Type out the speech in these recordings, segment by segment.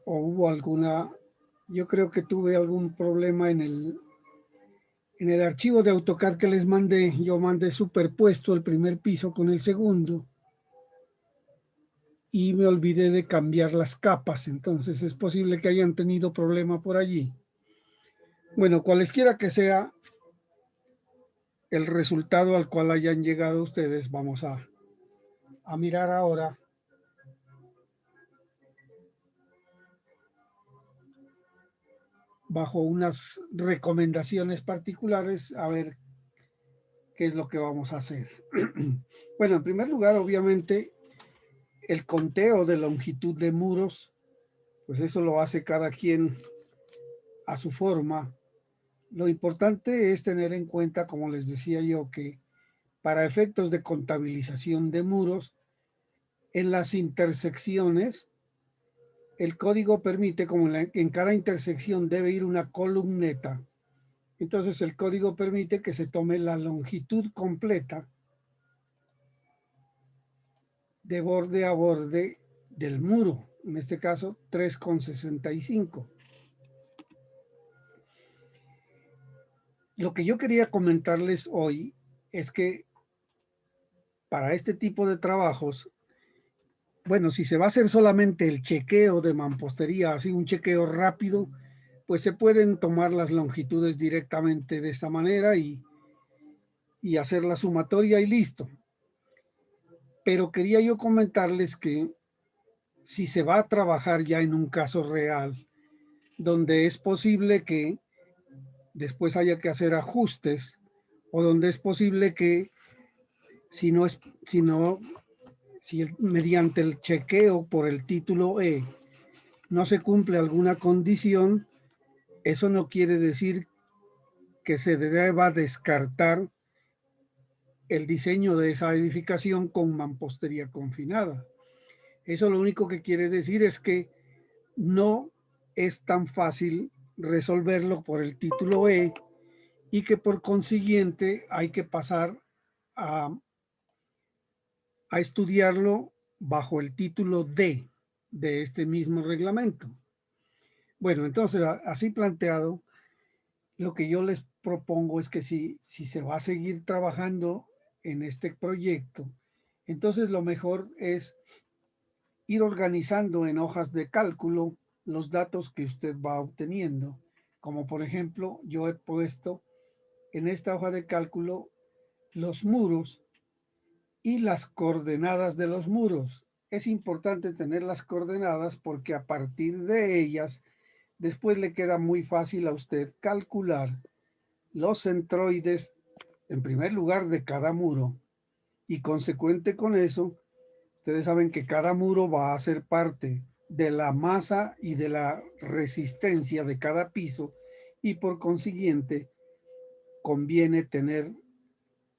¿O hubo alguna? Yo creo que tuve algún problema en el archivo de AutoCAD que les mandé. Yo mandé superpuesto el primer piso con el segundo y me olvidé de cambiar las capas. Entonces es posible que hayan tenido problema por allí. Bueno, cualesquiera que sea el resultado al cual hayan llegado ustedes, vamos a mirar ahora bajo unas recomendaciones particulares a ver qué es lo que vamos a hacer. Bueno, en primer lugar, obviamente, el conteo de longitud de muros, pues eso lo hace cada quien a su forma. Lo importante es tener en cuenta, como les decía yo, que para efectos de contabilización de muros, en las intersecciones, el código permite, como en cada intersección debe ir una columneta, entonces el código permite que se tome la longitud completa de borde a borde del muro, en este caso 3,65. Lo que yo quería comentarles hoy es que para este tipo de trabajos, bueno, si se va a hacer solamente el chequeo de mampostería, así un chequeo rápido, pues se pueden tomar las longitudes directamente de esta manera y hacer la sumatoria y listo. Pero quería yo comentarles que si se va a trabajar ya en un caso real, donde es posible que después haya que hacer ajustes, o donde es posible que si no es, si no, si mediante el chequeo por el título E no se cumple alguna condición, eso no quiere decir que se deba descartar el diseño de esa edificación con mampostería confinada. Eso lo único que quiere decir es que no es tan fácil resolverlo por el título E y que por consiguiente hay que pasar a, a estudiarlo bajo el título D de este mismo reglamento. Bueno, entonces así planteado, lo que yo les propongo es que si se va a seguir trabajando en este proyecto, entonces lo mejor es ir organizando en hojas de cálculo los datos que usted va obteniendo. Como por ejemplo, yo he puesto en esta hoja de cálculo los muros y las coordenadas de los muros. Es importante tener las coordenadas porque a partir de ellas después le queda muy fácil a usted calcular los centroides en primer lugar de cada muro y consecuente con eso, ustedes saben que cada muro va a ser parte de la masa y de la resistencia de cada piso y por consiguiente conviene tener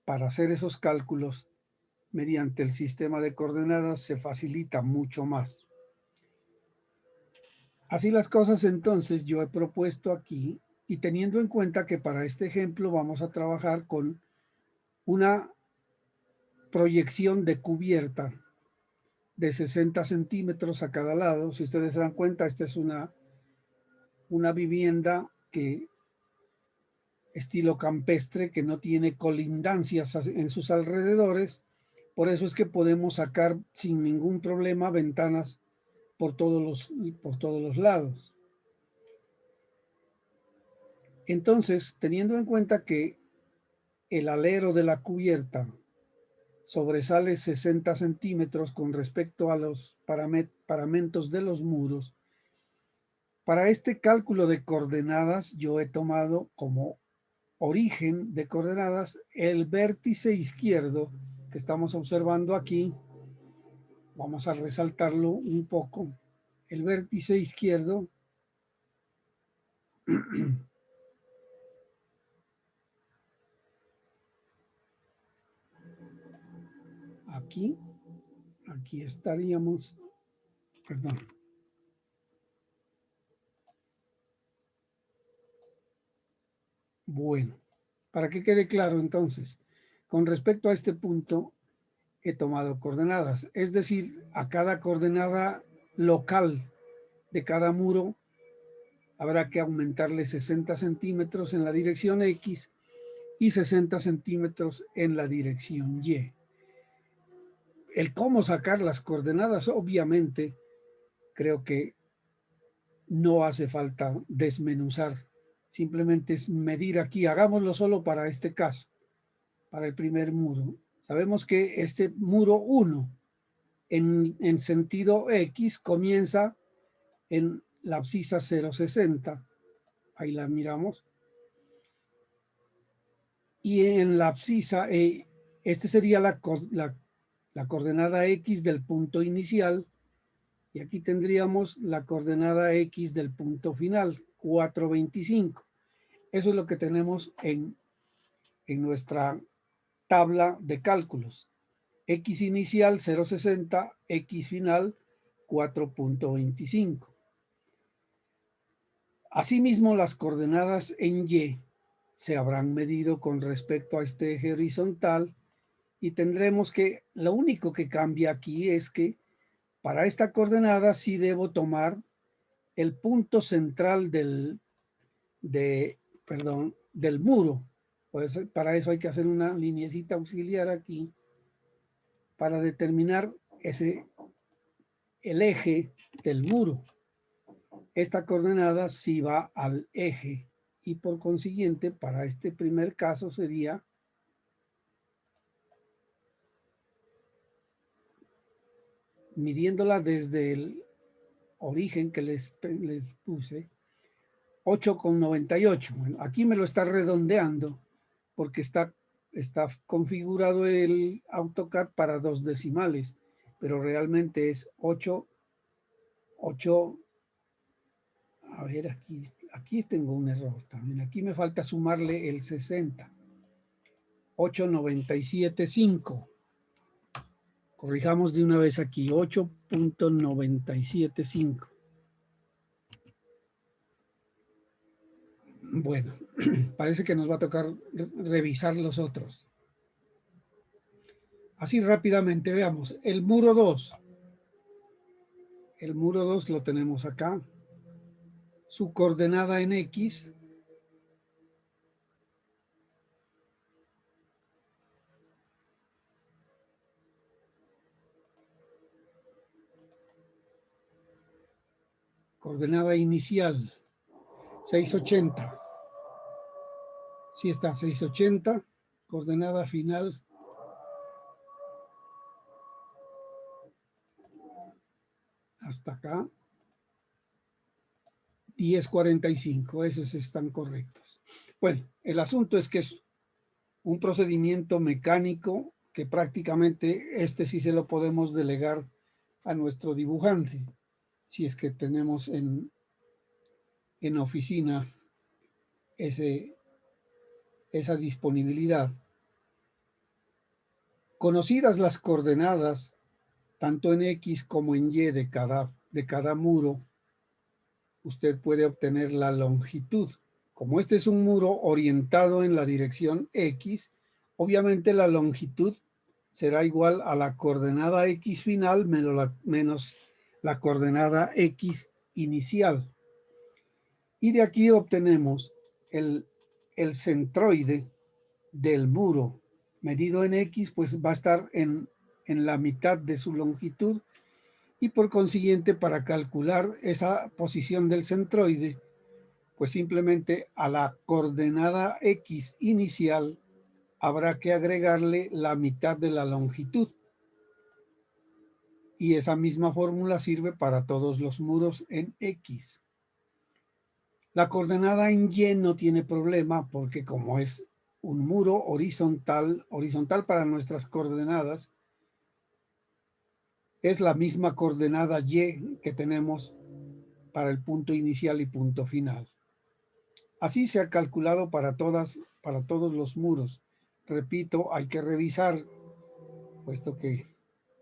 para hacer esos cálculos mediante el sistema de coordenadas se facilita mucho más. Así las cosas, entonces yo he propuesto aquí y teniendo en cuenta que para este ejemplo vamos a trabajar con una proyección de cubierta de 60 centímetros a cada lado. Si ustedes se dan cuenta, esta es una vivienda que estilo campestre que no tiene colindancias en sus alrededores. Por eso es que podemos sacar sin ningún problema ventanas por todos los lados. Entonces, teniendo en cuenta que el alero de la cubierta sobresale 60 centímetros con respecto a los paramentos de los muros, para este cálculo de coordenadas yo he tomado como origen de coordenadas el vértice izquierdo que estamos observando aquí. Vamos a resaltarlo un poco. El vértice izquierdo aquí, aquí estaríamos, perdón. Bueno, para que quede claro entonces, con respecto a este punto, he tomado coordenadas. Es decir, a cada coordenada local de cada muro habrá que aumentarle 60 centímetros en la dirección X y 60 centímetros en la dirección Y. El cómo sacar las coordenadas, obviamente, creo que no hace falta desmenuzar. Simplemente es medir aquí. Hagámoslo solo para este caso, para el primer muro. Sabemos que este muro 1 en sentido X comienza en la abscisa 0,60. Ahí la miramos. Y en la abscisa, este sería la coordenada X del punto inicial. Y aquí tendríamos la coordenada X del punto final, 4,25. Eso es lo que tenemos en nuestra tabla de cálculos. X inicial 0,60, X final 4,25. Asimismo, las coordenadas en Y se habrán medido con respecto a este eje horizontal y tendremos que, lo único que cambia aquí es que para esta coordenada sí debo tomar el punto central del muro. Pues para eso hay que hacer una lineecita auxiliar aquí para determinar el eje del muro. Esta coordenada sí va al eje y por consiguiente para este primer caso sería midiéndola desde el origen que les puse, 8,98. Bueno, aquí me lo está redondeando porque está configurado el AutoCAD para 2 decimales, pero realmente es 8. A ver, aquí tengo un error también. Aquí me falta sumarle el 60. 8,975. Corrijamos de una vez aquí, 8,975. Bueno, parece que nos va a tocar revisar los otros. Así rápidamente veamos. El muro 2. El muro 2 lo tenemos acá. Su coordenada en X. Coordenada inicial, 680. Sí está, 680. Coordenada final, hasta acá, 10,45. Esos están correctos. Bueno, el asunto es que es un procedimiento mecánico que prácticamente sí se lo podemos delegar a nuestro dibujante, si es que tenemos en oficina esa disponibilidad. Conocidas las coordenadas, tanto en X como en Y de cada muro, usted puede obtener la longitud. Como este es un muro orientado en la dirección X, obviamente la longitud será igual a la coordenada X final menos la coordenada X inicial. Y de aquí obtenemos el centroide del muro medido en X, pues va a estar en la mitad de su longitud y por consiguiente para calcular esa posición del centroide, pues simplemente a la coordenada X inicial habrá que agregarle la mitad de la longitud. Y esa misma fórmula sirve para todos los muros en X. La coordenada en Y no tiene problema porque como es un muro horizontal para nuestras coordenadas, es la misma coordenada Y que tenemos para el punto inicial y punto final. Así se ha calculado para todos los muros. Repito, hay que revisar, puesto que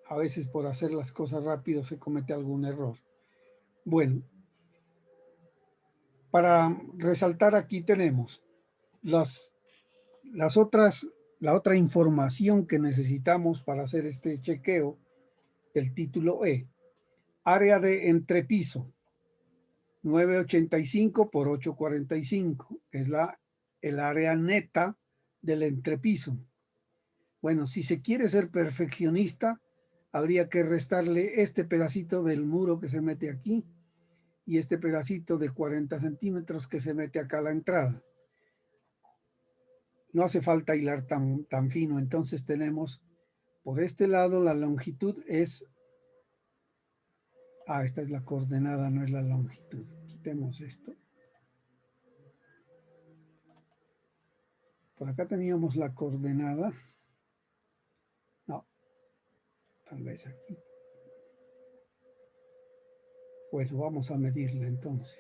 a veces por hacer las cosas rápido se comete algún error. Bueno, para resaltar aquí tenemos las la otra información que necesitamos para hacer este chequeo, el título E. Área de entrepiso, 985 por 845, es el área neta del entrepiso. Bueno, si se quiere ser perfeccionista, habría que restarle este pedacito del muro que se mete aquí y este pedacito de 40 centímetros que se mete acá a la entrada. No hace falta hilar tan fino, entonces tenemos por este lado la longitud es, esta es la coordenada, no es la longitud. Quitemos esto. Por acá teníamos la coordenada. No, tal vez aquí. Pues vamos a medirla entonces.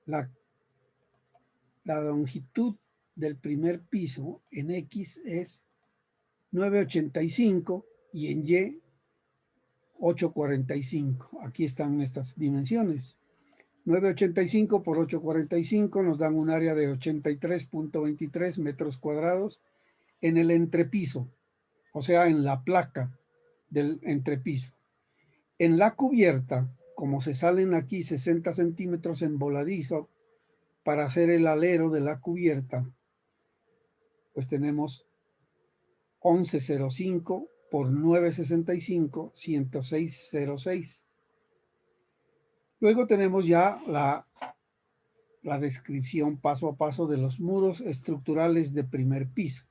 La longitud del primer piso en X es 985 y en Y 845. Aquí están estas dimensiones. 985 por 845 nos dan un área de 83.23 metros cuadrados en el entrepiso, o sea, en la placa del entrepiso. En la cubierta, como se salen aquí 60 centímetros en voladizo para hacer el alero de la cubierta, pues tenemos 1105 por 965, 10606. Luego tenemos ya la descripción paso a paso de los muros estructurales de primer piso.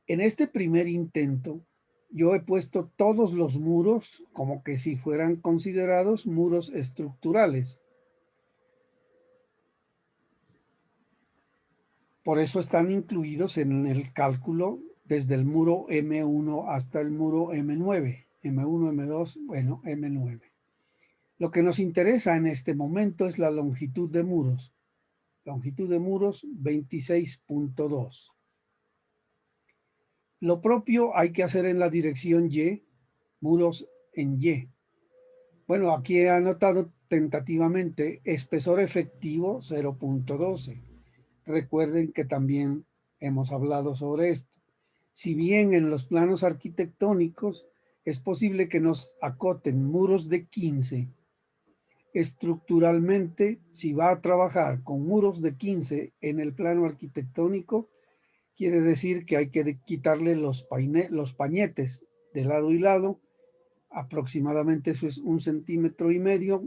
En este primer intento, yo he puesto todos los muros como que si fueran considerados muros estructurales. Por eso están incluidos en el cálculo desde el muro M1 hasta el muro M9. M1, M2, bueno, M9. Lo que nos interesa en este momento es la longitud de muros. Longitud de muros 26.2. Lo propio hay que hacer en la dirección Y, muros en Y. Bueno, aquí he anotado tentativamente espesor efectivo 0.12. Recuerden que también hemos hablado sobre esto. Si bien en los planos arquitectónicos es posible que nos acoten muros de 15, estructuralmente, si va a trabajar con muros de 15 en el plano arquitectónico, quiere decir que hay que quitarle los pañetes de lado y lado, aproximadamente eso es 1,5 centímetros,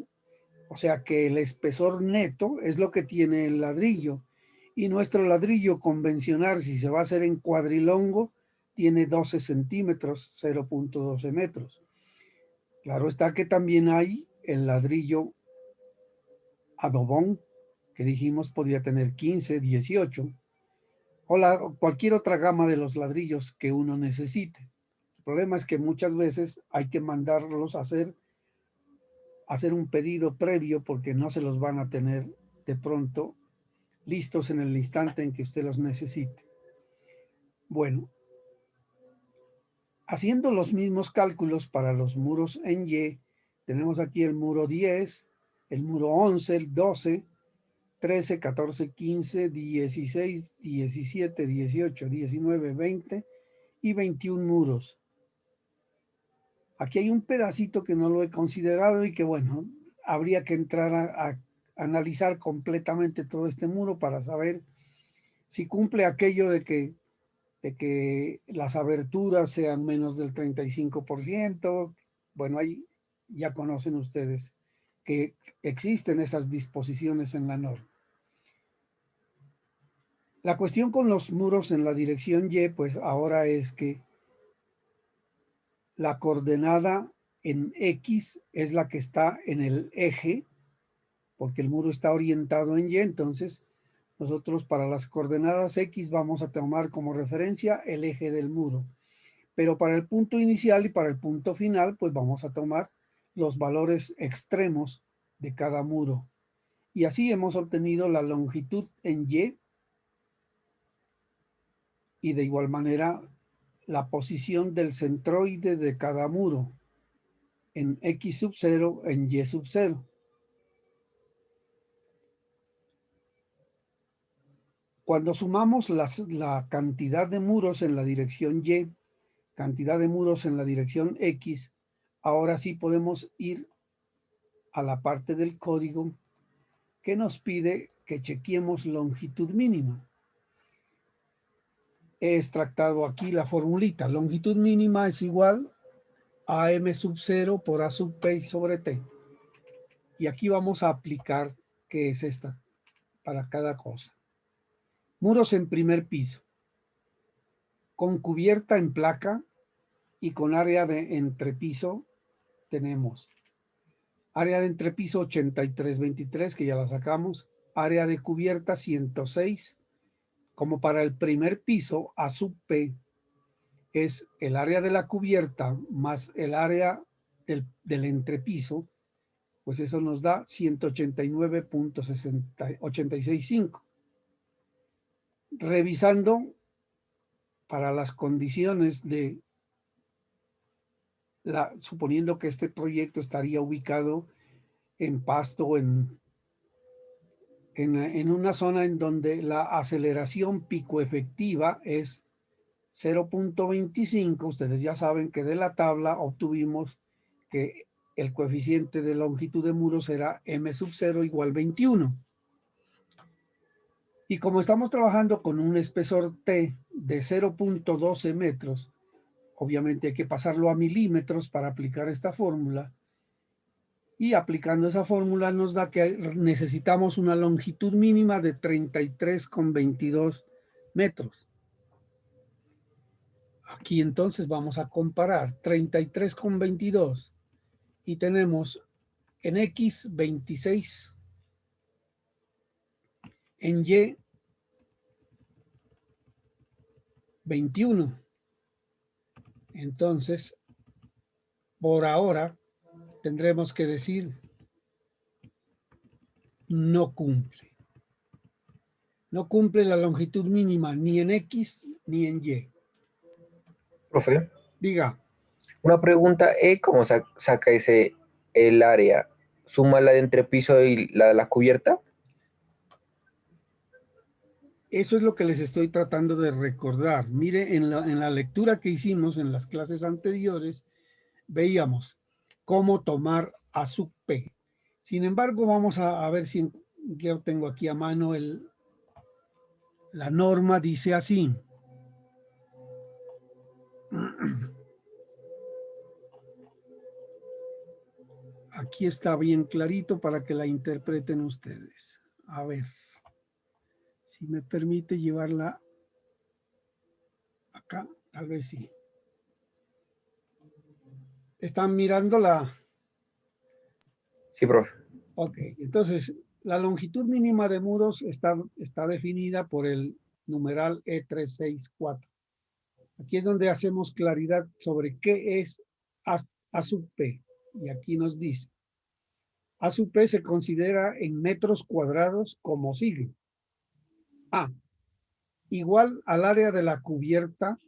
o sea que el espesor neto es lo que tiene el ladrillo, y nuestro ladrillo convencional, si se va a hacer en cuadrilongo, tiene 12 centímetros, 0.12 metros. Claro está que también hay el ladrillo adobón, que dijimos podría tener 15, 18, o cualquier otra gama de los ladrillos que uno necesite. El problema es que muchas veces hay que mandarlos a hacer un pedido previo porque no se los van a tener de pronto listos en el instante en que usted los necesite. Bueno, haciendo los mismos cálculos para los muros en Y, tenemos aquí el muro 10, el muro 11, el 12, 13, 14, 15, 16, 17, 18, 19, 20 y 21 muros. Aquí hay un pedacito que no lo he considerado y que, bueno, habría que entrar a analizar completamente todo este muro para saber si cumple aquello de que las aberturas sean menos del 35%. Bueno, ahí ya conocen ustedes que existen esas disposiciones en la norma. La cuestión con los muros en la dirección Y, pues ahora es que la coordenada en X es la que está en el eje, porque el muro está orientado en Y, entonces nosotros para las coordenadas X vamos a tomar como referencia el eje del muro. Pero para el punto inicial y para el punto final, pues vamos a tomar los valores extremos de cada muro. Y así hemos obtenido la longitud en y de igual manera la posición del centroide de cada muro en X sub 0 en Y sub 0. Cuando sumamos la cantidad de muros en la dirección Y, cantidad de muros en la dirección X, ahora sí podemos ir a la parte del código que nos pide que chequeemos longitud mínima. He extractado aquí la formulita. Longitud mínima es igual a m sub 0 por a sub p sobre t. Y aquí vamos a aplicar qué es esta para cada cosa. Muros en primer piso, con cubierta en placa y con área de entrepiso tenemos área de entrepiso 8323, que ya la sacamos, área de cubierta 106, como para el primer piso, A sub P es el área de la cubierta más el área del entrepiso, pues eso nos da 189.865. Revisando para las condiciones de suponiendo que este proyecto estaría ubicado en Pasto, en una zona en donde la aceleración pico efectiva es 0.25, ustedes ya saben que de la tabla obtuvimos que el coeficiente de longitud de muros era m sub 0 igual 21. Y como estamos trabajando con un espesor T de 0.12 metros, obviamente hay que pasarlo a milímetros para aplicar esta fórmula. Y aplicando esa fórmula nos da que necesitamos una longitud mínima de 33,22 metros. Aquí entonces vamos a comparar 33,22 y tenemos en X 26, en Y 21. Entonces, por ahora, tendremos que decir no cumple. No cumple la longitud mínima ni en X ni en Y. Profe, Diga. una pregunta, ¿cómo saca el área? ¿Suma la de entrepiso y la de la cubierta? Eso es lo que les estoy tratando de recordar. Mire, en la lectura que hicimos en las clases anteriores, veíamos cómo tomar A sub P. Sin embargo, vamos a ver si yo tengo aquí a mano la norma, dice así. Aquí está bien clarito para que la interpreten ustedes. A ver, si me permite llevarla acá, tal vez sí. ¿Están mirando la? Sí, profe. Ok, entonces la longitud mínima de muros está definida por el numeral E364. Aquí es donde hacemos claridad sobre qué es A sub P. Y aquí nos dice, A sub P se considera en metros cuadrados como sigue. A, igual al área de la cubierta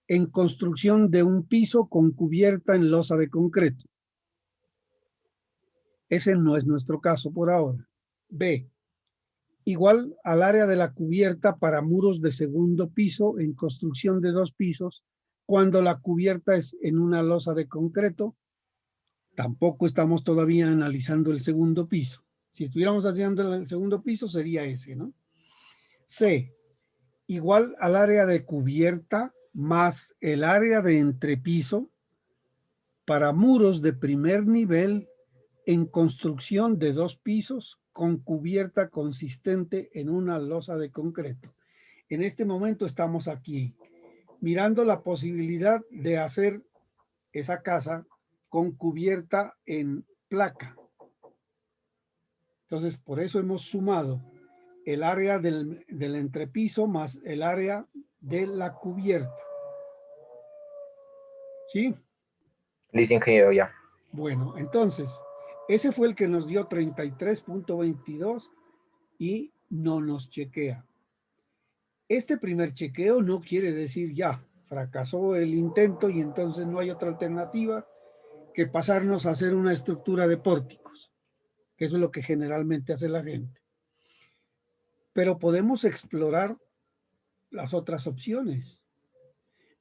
en construcción de un piso con cubierta en losa de concreto. Ese no es nuestro caso por ahora. B, igual al área de la cubierta para muros de segundo piso en construcción de 2 pisos cuando la cubierta es en una losa de concreto. Tampoco estamos todavía analizando el segundo piso. Si estuviéramos haciendo el segundo piso sería ese, ¿no? C, igual al área de cubierta más el área de entrepiso para muros de primer nivel en construcción de 2 pisos con cubierta consistente en una losa de concreto. En este momento estamos aquí mirando la posibilidad de hacer esa casa con cubierta en placa. Entonces, por eso hemos sumado el área del entrepiso más el área de la cubierta. ¿Sí? Listo, ingeniero, ya. Bueno, entonces, ese fue el que nos dio 33.22 y no nos chequea. Este primer chequeo no quiere decir ya, fracasó el intento y entonces no hay otra alternativa que pasarnos a hacer una estructura de pórticos, que eso es lo que generalmente hace la gente. pero podemos explorar las otras opciones.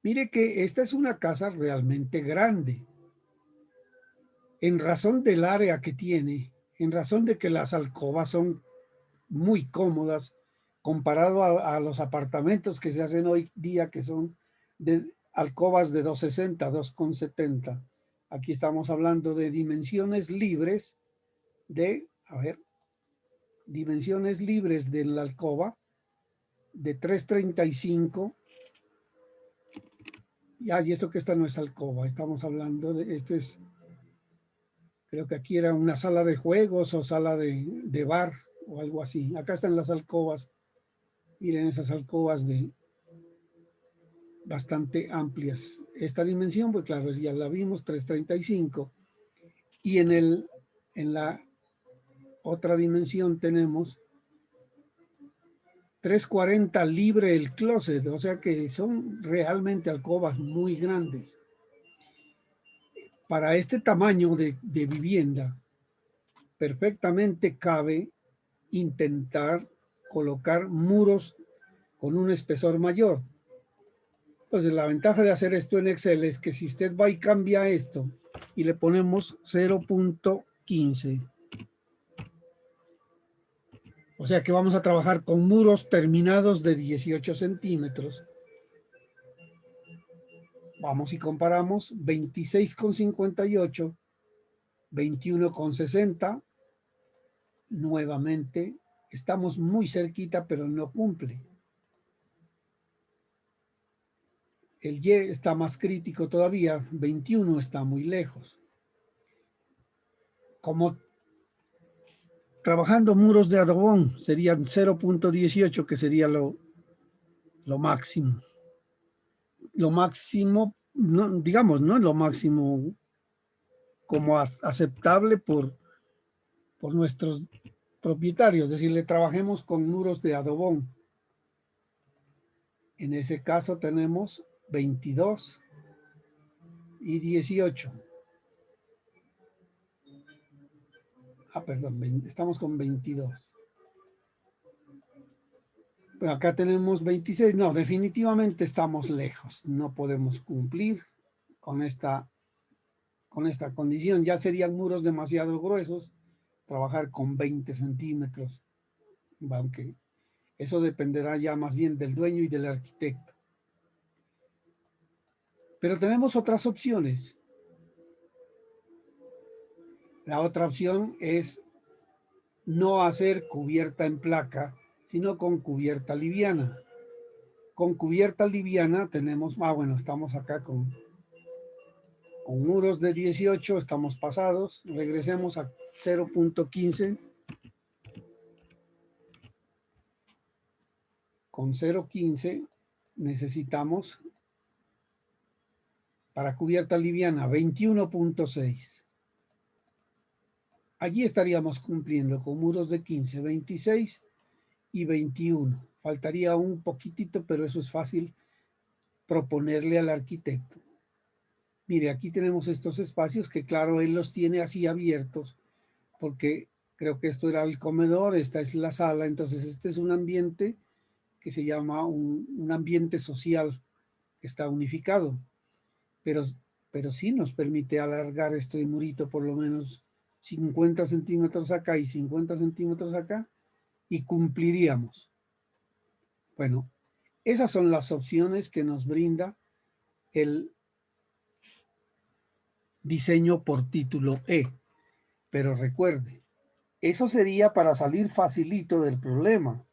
Mire que esta es una casa realmente grande. En razón del área que tiene, en razón de que las alcobas son muy cómodas comparado a los apartamentos que se hacen hoy día, que son de alcobas de 260, 2,70. Aquí estamos hablando de dimensiones libres de, a ver, dimensiones libres de la alcoba de 3,35. Ya, y eso que esta no es alcoba, estamos hablando de, esto es, creo que aquí era una sala de juegos o sala de bar o algo así. Acá están las alcobas, miren esas alcobas de bastante amplias. Esta dimensión, pues claro, ya la vimos, 3,35. Y en la otra dimensión tenemos 3,40 libre el closet, o sea que son realmente alcobas muy grandes. Para este tamaño de vivienda, perfectamente cabe intentar colocar muros con un espesor mayor. Entonces, la ventaja de hacer esto en Excel es que si usted va y cambia esto y le ponemos 0,15, o sea que vamos a trabajar con muros terminados de 18 centímetros. Vamos y comparamos 26,58, 21,60. Nuevamente, estamos muy cerquita, pero no cumple. El Y está más crítico todavía, 21 está muy lejos. Como trabajando muros de adobón serían 0,18, que sería lo máximo. Lo máximo, no, digamos, no es lo máximo como aceptable por nuestros propietarios, es decir, le trabajemos con muros de adobón. En ese caso tenemos 22 y 18. Perdón, estamos con 22. Pero acá tenemos 26. No, definitivamente estamos lejos. No podemos cumplir con esta condición. Ya serían muros demasiado gruesos. Trabajar con 20 centímetros. Aunque eso dependerá ya más bien del dueño y del arquitecto. Pero tenemos otras opciones. La otra opción es no hacer cubierta en placa, sino con cubierta liviana. Con cubierta liviana tenemos, bueno, estamos acá con muros de 18, estamos pasados, regresemos a 0,15. Con 0,15 necesitamos para cubierta liviana 21,6. Allí estaríamos cumpliendo con muros de 15, 26 y 21. Faltaría un poquitito, pero eso es fácil proponerle al arquitecto. Mire, aquí tenemos estos espacios que claro, él los tiene así abiertos, porque creo que esto era el comedor, esta es la sala, entonces este es un ambiente que se llama un ambiente social que está unificado, pero, pero sí nos permite alargar este murito por lo menos 50 centímetros acá y 50 centímetros acá y cumpliríamos. Bueno, esas son las opciones que nos brinda el diseño por título E. Pero recuerde, eso sería para salir facilito del problema.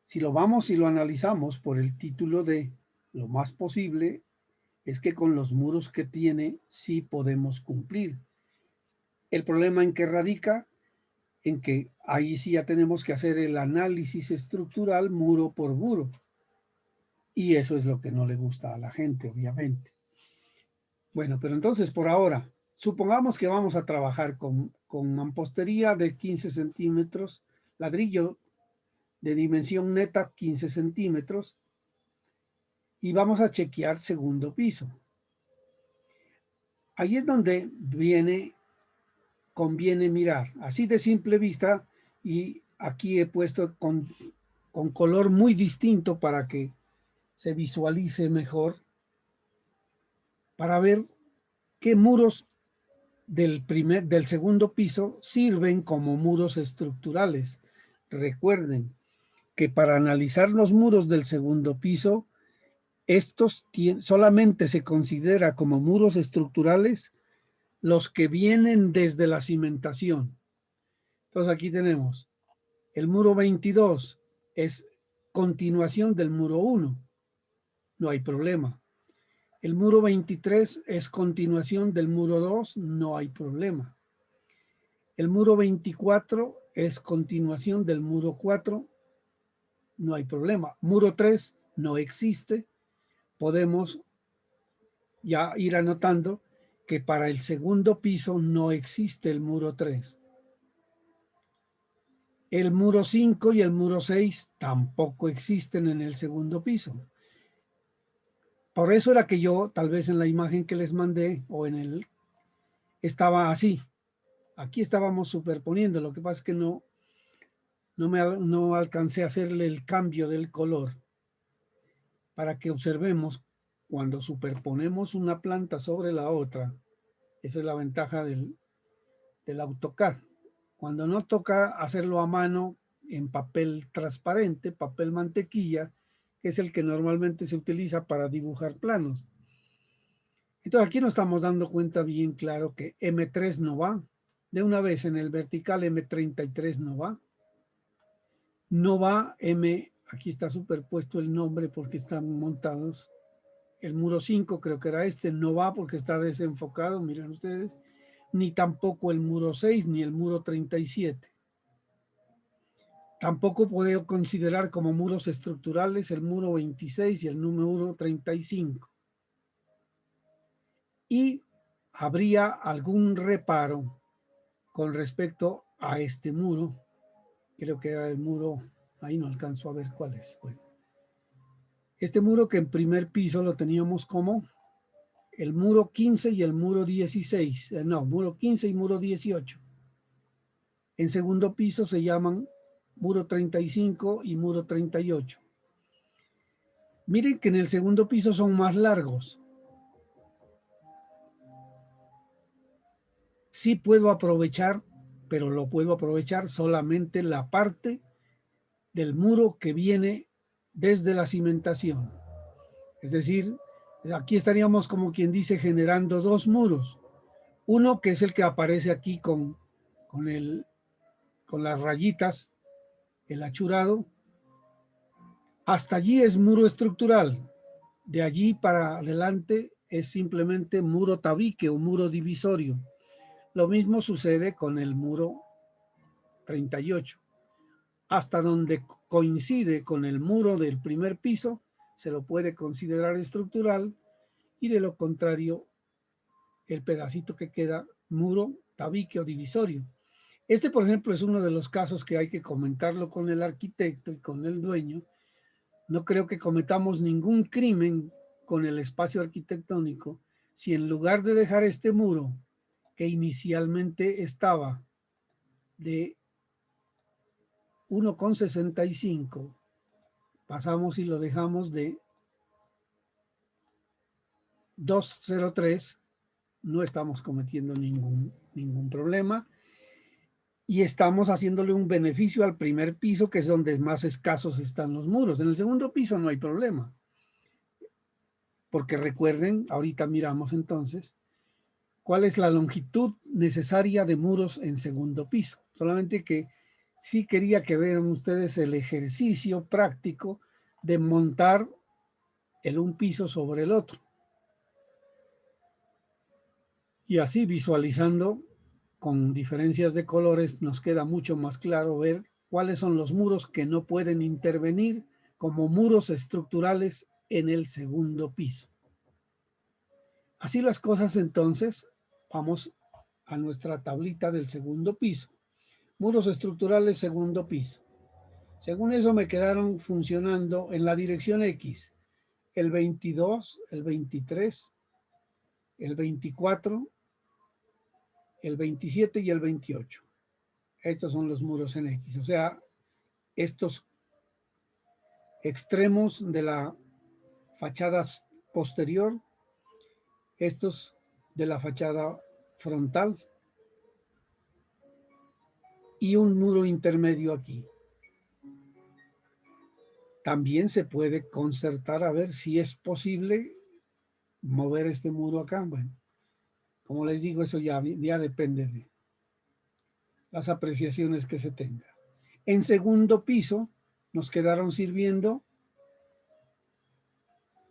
Si lo vamos y lo analizamos por el título D, lo más posible es que con los muros que tiene sí podemos cumplir. El problema en que radica, en que ahí sí ya tenemos que hacer el análisis estructural muro por muro. Y eso es lo que no le gusta a la gente, obviamente. Bueno, pero entonces por ahora, supongamos que vamos a trabajar con mampostería de 15 centímetros, ladrillo de dimensión neta 15 centímetros, y vamos a chequear segundo piso. Ahí es donde conviene mirar, así de simple vista, y aquí he puesto con color muy distinto para que se visualice mejor, para ver qué muros del segundo piso sirven como muros estructurales. Recuerden que para analizar los muros del segundo piso, estos solamente se considera como muros estructurales los que vienen desde la cimentación. Entonces aquí tenemos el muro 22, es continuación del muro 1, no hay problema. El muro 23 es continuación del muro 2, no hay problema. El muro 24 es continuación del muro 4, no hay problema. Muro 3 no existe. Podemos ya ir anotando que para el segundo piso no existe el muro 3. El muro 5 y el muro 6 tampoco existen en el segundo piso. Por eso era que yo, tal vez en la imagen que les mandé o estaba así. Aquí estábamos superponiendo, lo que pasa es que no alcancé a hacerle el cambio del color para que observemos cuando superponemos una planta sobre la otra. Esa es la ventaja del AutoCAD. Cuando no toca hacerlo a mano en papel transparente, papel mantequilla, que es el que normalmente se utiliza para dibujar planos. Entonces aquí nos estamos dando cuenta bien claro que M3 no va. De una vez en el vertical M33 no va. No va aquí está superpuesto el nombre porque están montados. El muro 5 creo que era este, no va porque está desenfocado, miren ustedes. Ni tampoco el muro 6 ni el muro 37. Tampoco puedo considerar como muros estructurales el muro 26 y el número 35. Y habría algún reparo con respecto a este muro. Creo que era el muro, ahí no alcanzo a ver cuál es. Bueno, este muro que en primer piso lo teníamos como el muro 15 y el muro 16. No, muro 15 y muro 18. En segundo piso se llaman muro 35 y muro 38. Miren que en el segundo piso son más largos. Sí puedo aprovechar, pero lo puedo aprovechar solamente la parte del muro que viene desde la cimentación. Es decir, aquí estaríamos como quien dice generando dos muros. Uno que es el que aparece aquí con las rayitas, el achurado. Hasta allí es muro estructural. De allí para adelante es simplemente muro tabique o muro divisorio. Lo mismo sucede con el muro 38. Hasta donde coincide con el muro del primer piso, se lo puede considerar estructural, y de lo contrario, el pedacito que queda, muro, tabique o divisorio. Este, por ejemplo, es uno de los casos que hay que comentarlo con el arquitecto y con el dueño. No creo que cometamos ningún crimen con el espacio arquitectónico si en lugar de dejar este muro que inicialmente estaba de 1,65, pasamos y lo dejamos de 2,03, no estamos cometiendo ningún problema y estamos haciéndole un beneficio al primer piso, que es donde más escasos están los muros. En el segundo piso no hay problema, porque recuerden, ahorita miramos entonces cuál es la longitud necesaria de muros en segundo piso. Solamente que sí quería que vean ustedes el ejercicio práctico de montar un piso sobre el otro. Y así visualizando con diferencias de colores nos queda mucho más claro ver cuáles son los muros que no pueden intervenir como muros estructurales en el segundo piso. Así las cosas, entonces vamos a nuestra tablita del segundo piso. Muros estructurales segundo piso. Según eso me quedaron funcionando en la dirección X el 22, el 23, el 24, el 27 y el 28. Estos son los muros en X. O sea, estos extremos de la fachada posterior, estos de la fachada frontal y un muro intermedio aquí. También se puede concertar a ver si es posible mover este muro acá. Bueno, como les digo, eso ya depende de las apreciaciones que se tenga. En segundo piso nos quedaron sirviendo,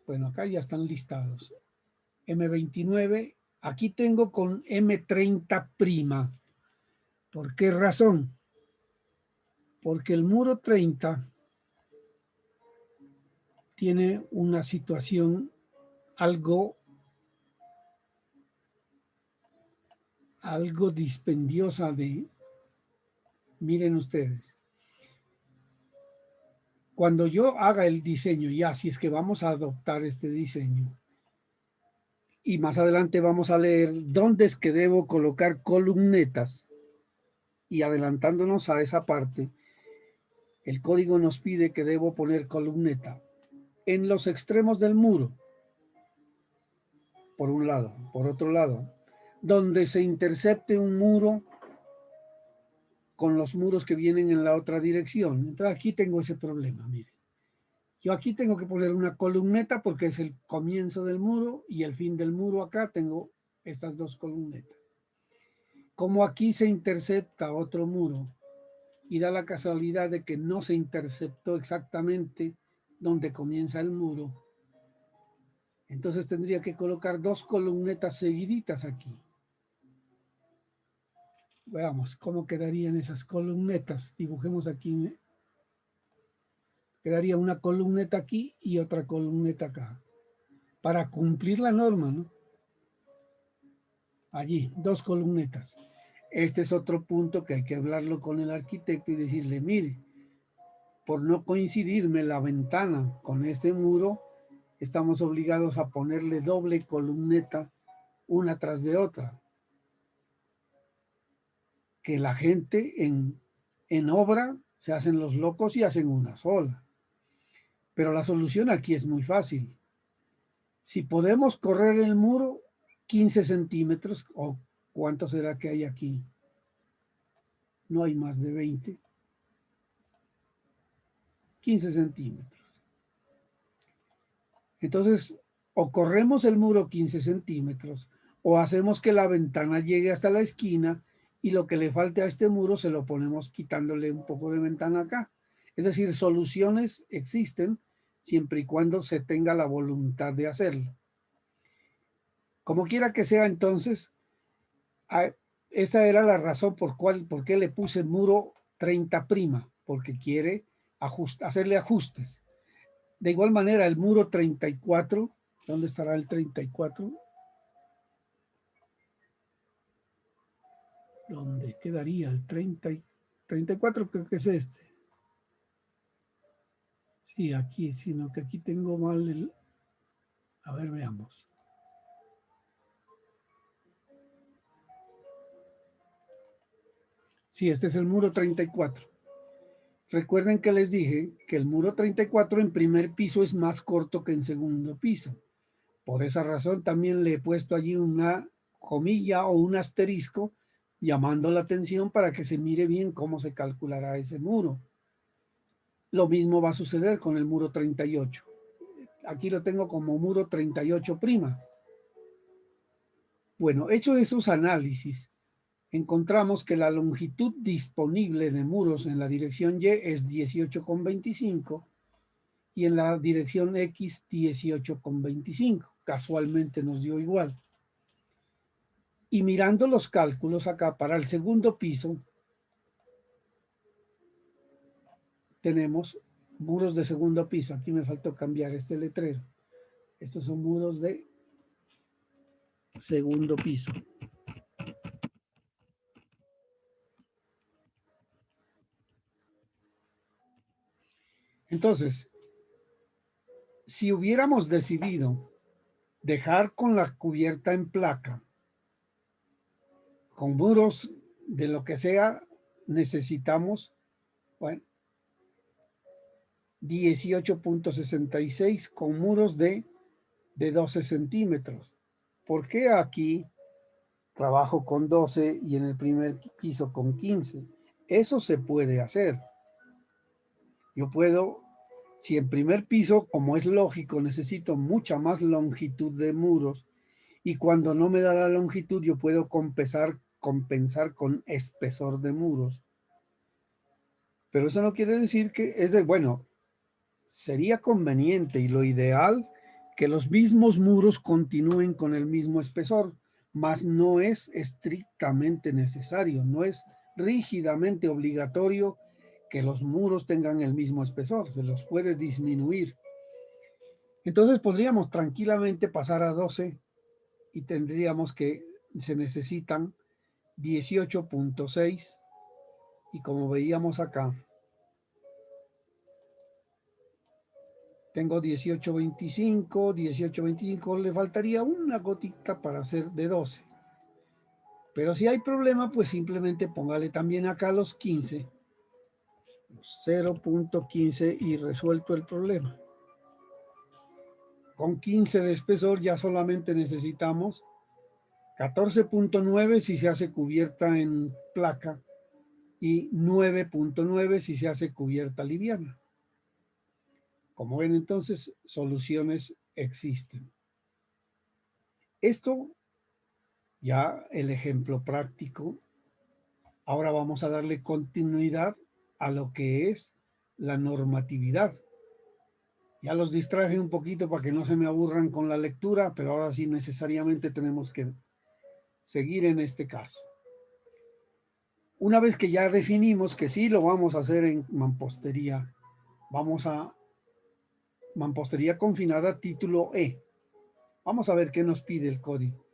bueno, acá ya están listados. M29, aquí tengo con M30 prima. ¿Por qué razón? Porque el muro 30 tiene una situación algo dispendiosa de, miren ustedes, cuando yo haga el diseño, ya si es que vamos a adoptar este diseño, y más adelante vamos a leer dónde es que debo colocar columnetas, y adelantándonos a esa parte, el código nos pide que debo poner columneta en los extremos del muro, por un lado, por otro lado, donde se intercepte un muro con los muros que vienen en la otra dirección. Entonces aquí tengo ese problema, miren. Yo aquí tengo que poner una columneta porque es el comienzo del muro y el fin del muro. Acá tengo estas dos columnetas. Como aquí se intercepta otro muro y da la casualidad de que no se interceptó exactamente donde comienza el muro, entonces tendría que colocar dos columnetas seguiditas aquí. Veamos cómo quedarían esas columnetas. Dibujemos aquí. Quedaría una columneta aquí y otra columneta acá. Para cumplir la norma, ¿no? Allí, dos columnetas. Este es otro punto que hay que hablarlo con el arquitecto y decirle, mire, por no coincidirme la ventana con este muro, estamos obligados a ponerle doble columneta una tras de otra. Que la gente en obra se hacen los locos y hacen una sola. Pero la solución aquí es muy fácil. Si podemos correr el muro 15 centímetros, o cuánto será que hay aquí, no hay más de 20, 15 centímetros. Entonces, o corremos el muro 15 centímetros, o hacemos que la ventana llegue hasta la esquina y lo que le falte a este muro se lo ponemos quitándole un poco de ventana acá. Es decir, soluciones existen siempre y cuando se tenga la voluntad de hacerlo. Como quiera que sea, entonces, esa era la razón por qué le puse muro 30 prima, porque quiere hacerle ajustes. De igual manera, el muro 34, ¿dónde estará el 34? ¿Dónde quedaría el 34? Creo que es este. Sí, aquí, sino que aquí tengo mal el... A ver, veamos. Sí, este es el muro 34. Recuerden que les dije que el muro 34 en primer piso es más corto que en segundo piso. Por esa razón también le he puesto allí una comilla o un asterisco llamando la atención para que se mire bien cómo se calculará ese muro. Lo mismo va a suceder con el muro 38. Aquí lo tengo como muro 38 prima. Bueno, hecho esos análisis, encontramos que la longitud disponible de muros en la dirección Y es 18,25 y en la dirección X 18,25. Casualmente nos dio igual. Y mirando los cálculos acá para el segundo piso, tenemos muros de segundo piso. Aquí me faltó cambiar este letrero. Estos son muros de segundo piso. Entonces, si hubiéramos decidido dejar con la cubierta en placa, con muros de lo que sea, necesitamos, bueno, 18.66 con muros de 12 centímetros. ¿Por qué aquí trabajo con 12 y en el primer piso con 15? Eso se puede hacer. Yo puedo, si en primer piso, como es lógico, necesito mucha más longitud de muros, y cuando no me da la longitud, yo puedo compensar con espesor de muros. Pero eso no quiere decir que bueno, sería conveniente y lo ideal que los mismos muros continúen con el mismo espesor, mas no es estrictamente necesario, no es rígidamente obligatorio que los muros tengan el mismo espesor, se los puede disminuir. Entonces podríamos tranquilamente pasar a 12 y tendríamos que se necesitan 18.6 y como veíamos acá, tengo 18.25, le faltaría una gotita para hacer de 12. Pero si hay problema, pues simplemente póngale también acá los 15, 0.15 y resuelto el problema. Con 15 de espesor ya solamente necesitamos 14.9 si se hace cubierta en placa y 9.9 si se hace cubierta liviana. Como ven, entonces, soluciones existen. Esto ya el ejemplo práctico. Ahora vamos a darle continuidad a lo que es la normatividad. Ya los distraje un poquito para que no se me aburran con la lectura, pero ahora sí necesariamente tenemos que seguir en este caso. Una vez que ya definimos que sí lo vamos a hacer en mampostería, vamos a mampostería confinada título E. Vamos a ver qué nos pide el código.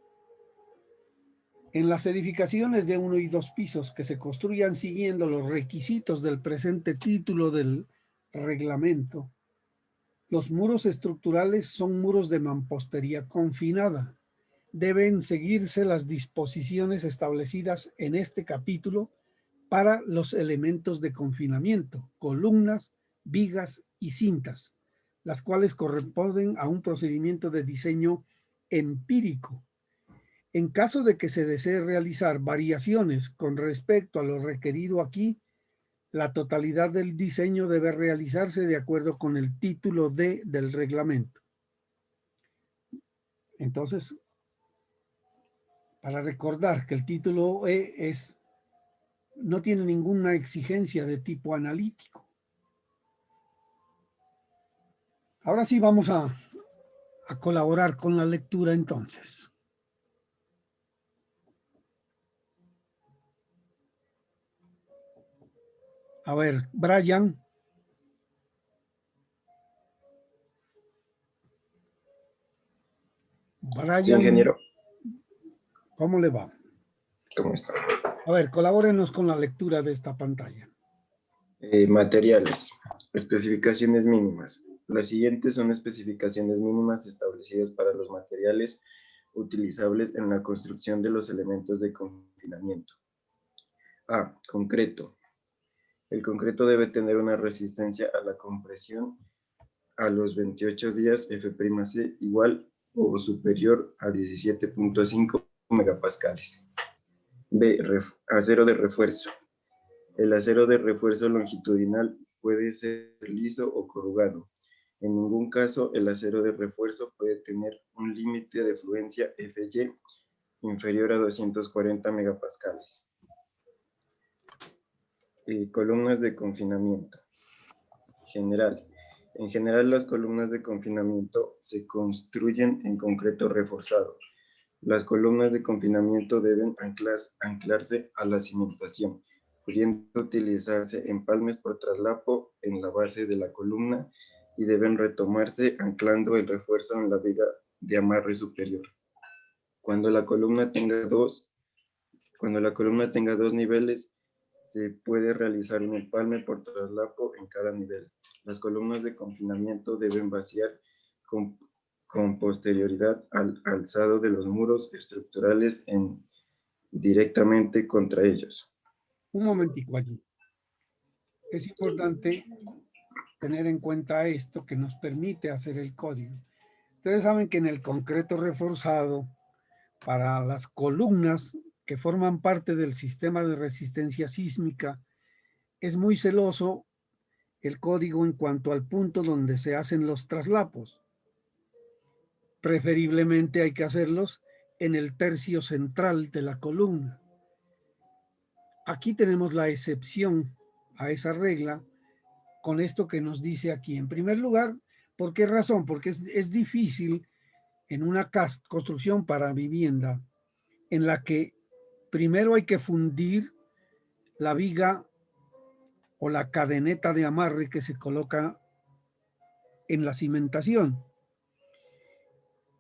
En las edificaciones de 1 y 2 pisos que se construyan siguiendo los requisitos del presente título del reglamento, los muros estructurales son muros de mampostería confinada. Deben seguirse las disposiciones establecidas en este capítulo para los elementos de confinamiento, columnas, vigas y cintas, las cuales corresponden a un procedimiento de diseño empírico. En caso de que se desee realizar variaciones con respecto a lo requerido aquí, la totalidad del diseño debe realizarse de acuerdo con el título D del reglamento. Entonces, para recordar que el título E no tiene ninguna exigencia de tipo analítico. Ahora sí vamos a colaborar con la lectura entonces. A ver, Brian. Sí, ingeniero. ¿Cómo le va? ¿Cómo está? A ver, colabórenos con la lectura de esta pantalla. Materiales. Especificaciones mínimas. Las siguientes son especificaciones mínimas establecidas para los materiales utilizables en la construcción de los elementos de confinamiento. A. Concreto. El concreto debe tener una resistencia a la compresión a los 28 días F'C igual o superior a 17.5 megapascales. B. Acero de refuerzo. El acero de refuerzo longitudinal puede ser liso o corrugado. En ningún caso, el acero de refuerzo puede tener un límite de fluencia Fy inferior a 240 megapascales. Columnas de confinamiento. General. En general, las columnas de confinamiento se construyen en concreto reforzado. Las columnas de confinamiento deben anclarse a la cimentación, pudiendo utilizarse empalmes por traslapo en la base de la columna y deben retomarse anclando el refuerzo en la viga de amarre superior. Cuando la columna tenga dos niveles, se puede realizar un empalme por traslapo en cada nivel. Las columnas de confinamiento deben vaciar con posterioridad al alzado de los muros estructurales directamente contra ellos. Un momentico allí. Es importante tener en cuenta esto que nos permite hacer el código. Ustedes saben que en el concreto reforzado, para las columnas que forman parte del sistema de resistencia sísmica, es muy celoso el código en cuanto al punto donde se hacen los traslapos. Preferiblemente hay que hacerlos en el tercio central de la columna. Aquí tenemos la excepción a esa regla con esto que nos dice aquí. En primer lugar, ¿por qué razón? Porque es difícil en una construcción para vivienda en la que primero hay que fundir la viga o la cadeneta de amarre que se coloca en la cimentación.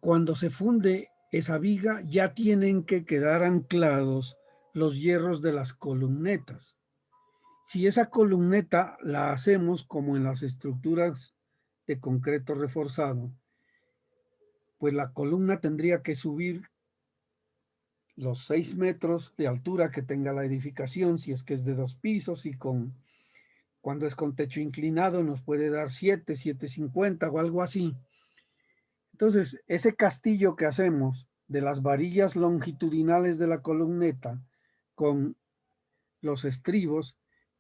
Cuando se funde esa viga, ya tienen que quedar anclados los hierros de las columnetas. Si esa columneta la hacemos como en las estructuras de concreto reforzado, pues la columna tendría que subir los 6 metros de altura que tenga la edificación, si es que es de 2 pisos, y cuando es con techo inclinado nos puede dar 7, 7,50 o algo así. Entonces, ese castillo que hacemos de las varillas longitudinales de la columneta con los estribos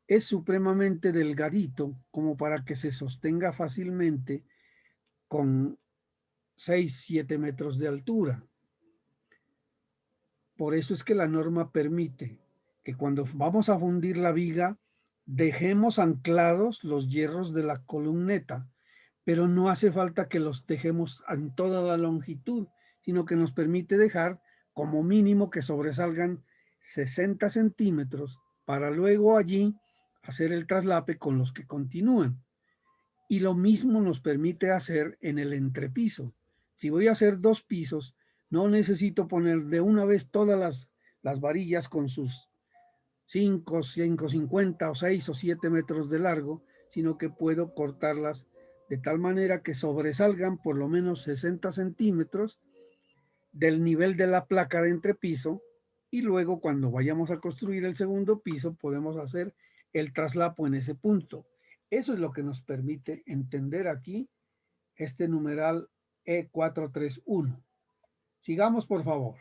es supremamente delgadito como para que se sostenga fácilmente con 6, 7 metros de altura. Por eso es que la norma permite que cuando vamos a fundir la viga dejemos anclados los hierros de la columneta, pero no hace falta que los dejemos en toda la longitud, sino que nos permite dejar como mínimo que sobresalgan 60 centímetros para luego allí hacer el traslape con los que continúan. Y lo mismo nos permite hacer en el entrepiso. Si voy a hacer 2 pisos, no necesito poner de una vez todas las varillas con sus 5, 5,50 o 6 o 7 metros de largo, sino que puedo cortarlas de tal manera que sobresalgan por lo menos 60 centímetros del nivel de la placa de entrepiso, y luego cuando vayamos a construir el segundo piso podemos hacer el traslapo en ese punto. Eso es lo que nos permite entender aquí este numeral E431. Sigamos, por favor.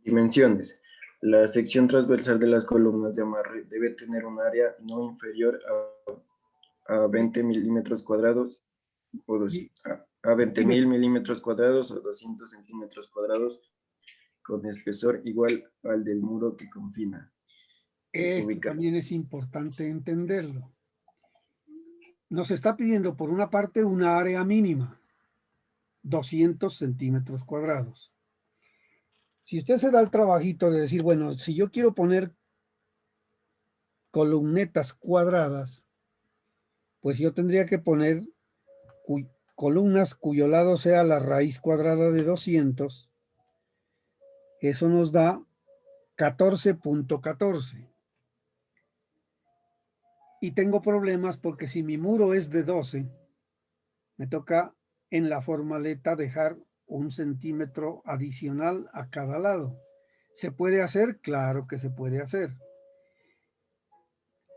Dimensiones. La sección transversal de las columnas de amarre debe tener un área no inferior a 20 milímetros cuadrados o a 20.000 milímetros cuadrados o 200 centímetros cuadrados, con espesor igual al del muro que confina. Esto también es importante entenderlo. Nos está pidiendo por una parte una área mínima, 200 centímetros cuadrados. Si usted se da el trabajito de decir, bueno, si yo quiero poner columnetas cuadradas, pues yo tendría que poner columnas cuyo lado sea la raíz cuadrada de 200. Eso nos da 14.14. Y tengo problemas porque si mi muro es de 12, me toca en la formaleta dejar 1 centímetro adicional a cada lado. ¿Se puede hacer? Claro que se puede hacer.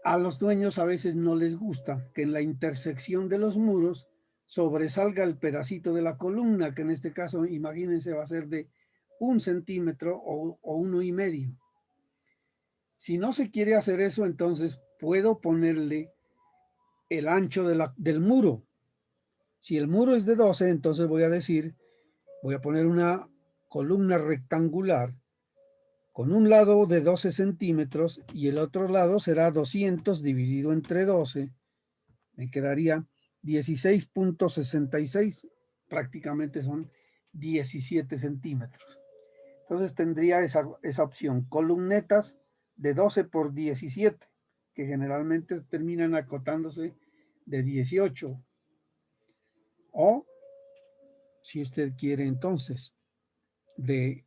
A los dueños a veces no les gusta que en la intersección de los muros sobresalga el pedacito de la columna, que en este caso, imagínense, va a ser de 1 centímetro o 1,5. Si no se quiere hacer eso, entonces puedo ponerle el ancho del muro. Si el muro es de 12, entonces voy a poner una columna rectangular con un lado de 12 centímetros y el otro lado será 200 dividido entre 12. Me quedaría 16.66, prácticamente son 17 centímetros. Entonces tendría esa opción, columnetas de 12 por 17, que generalmente terminan acotándose de 18. O, si usted quiere entonces, de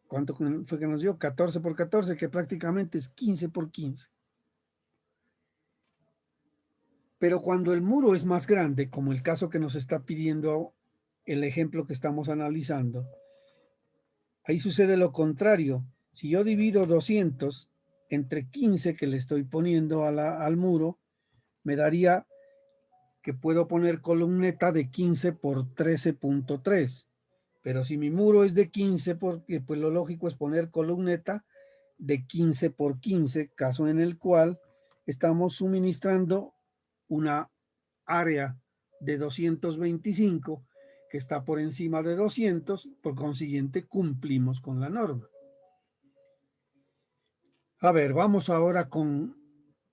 ¿cuánto fue que nos dio? 14 por 14, que prácticamente es 15 por 15. Pero cuando el muro es más grande, como el caso que nos está pidiendo el ejemplo que estamos analizando, ahí sucede lo contrario. Si yo divido 200 entre 15 que le estoy poniendo al muro, me daría que puedo poner columneta de 15 por 13.3. Pero si mi muro es de 15, pues lo lógico es poner columneta de 15 por 15, caso en el cual estamos suministrando una área de 225 que está por encima de 200, por consiguiente cumplimos con la norma. A ver, vamos ahora con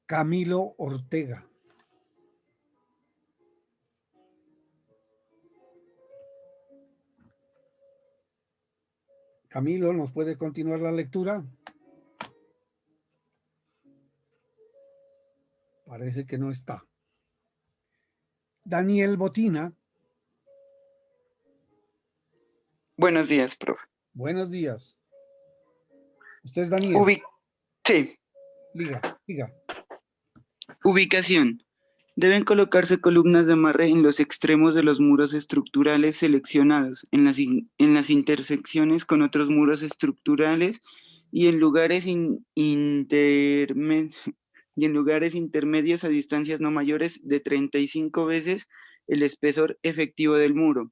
Camilo Ortega. Camilo, ¿nos puede continuar la lectura? Parece que no está. Daniel Botina. Buenos días, profe. Buenos días. Usted es Daniel. Sí. Diga. Ubicación. Deben colocarse columnas de amarre en los extremos de los muros estructurales seleccionados, en las intersecciones con otros muros estructurales y en lugares intermedios a distancias no mayores de 35 veces el espesor efectivo del muro,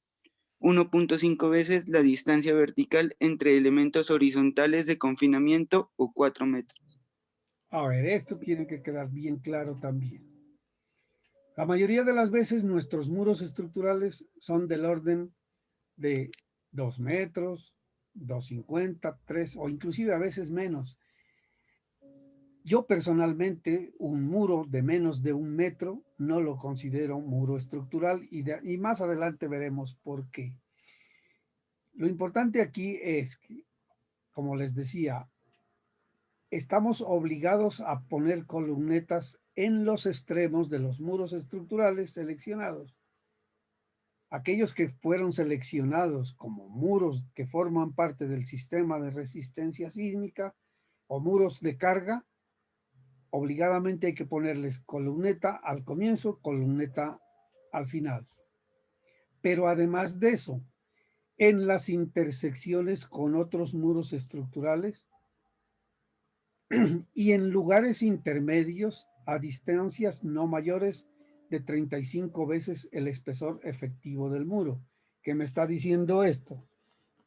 1.5 veces la distancia vertical entre elementos horizontales de confinamiento o 4 metros. A ver, esto tiene que quedar bien claro también. La mayoría de las veces nuestros muros estructurales son del orden de 2 metros, 2,50, 3 o inclusive a veces menos. Yo personalmente un muro de menos de 1 metro no lo considero muro estructural y más adelante veremos por qué. Lo importante aquí es que, como les decía, estamos obligados a poner columnetas en los extremos de los muros estructurales seleccionados. Aquellos que fueron seleccionados como muros que forman parte del sistema de resistencia sísmica o muros de carga, obligadamente hay que ponerles columneta al comienzo, columneta al final. Pero además de eso, en las intersecciones con otros muros estructurales y en lugares intermedios a distancias no mayores de 35 veces el espesor efectivo del muro. ¿Qué me está diciendo esto?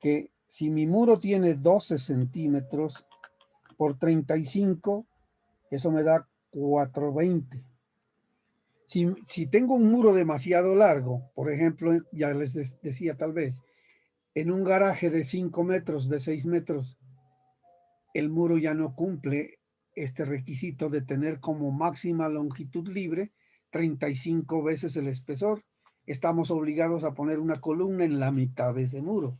Que si mi muro tiene 12 centímetros por 35, eso me da 420. Si tengo un muro demasiado largo, por ejemplo, ya les decía tal vez, en un garaje de 5 metros, de 6 metros, el muro ya no cumple este requisito de tener como máxima longitud libre 35 veces el espesor. Estamos obligados a poner una columna en la mitad de ese muro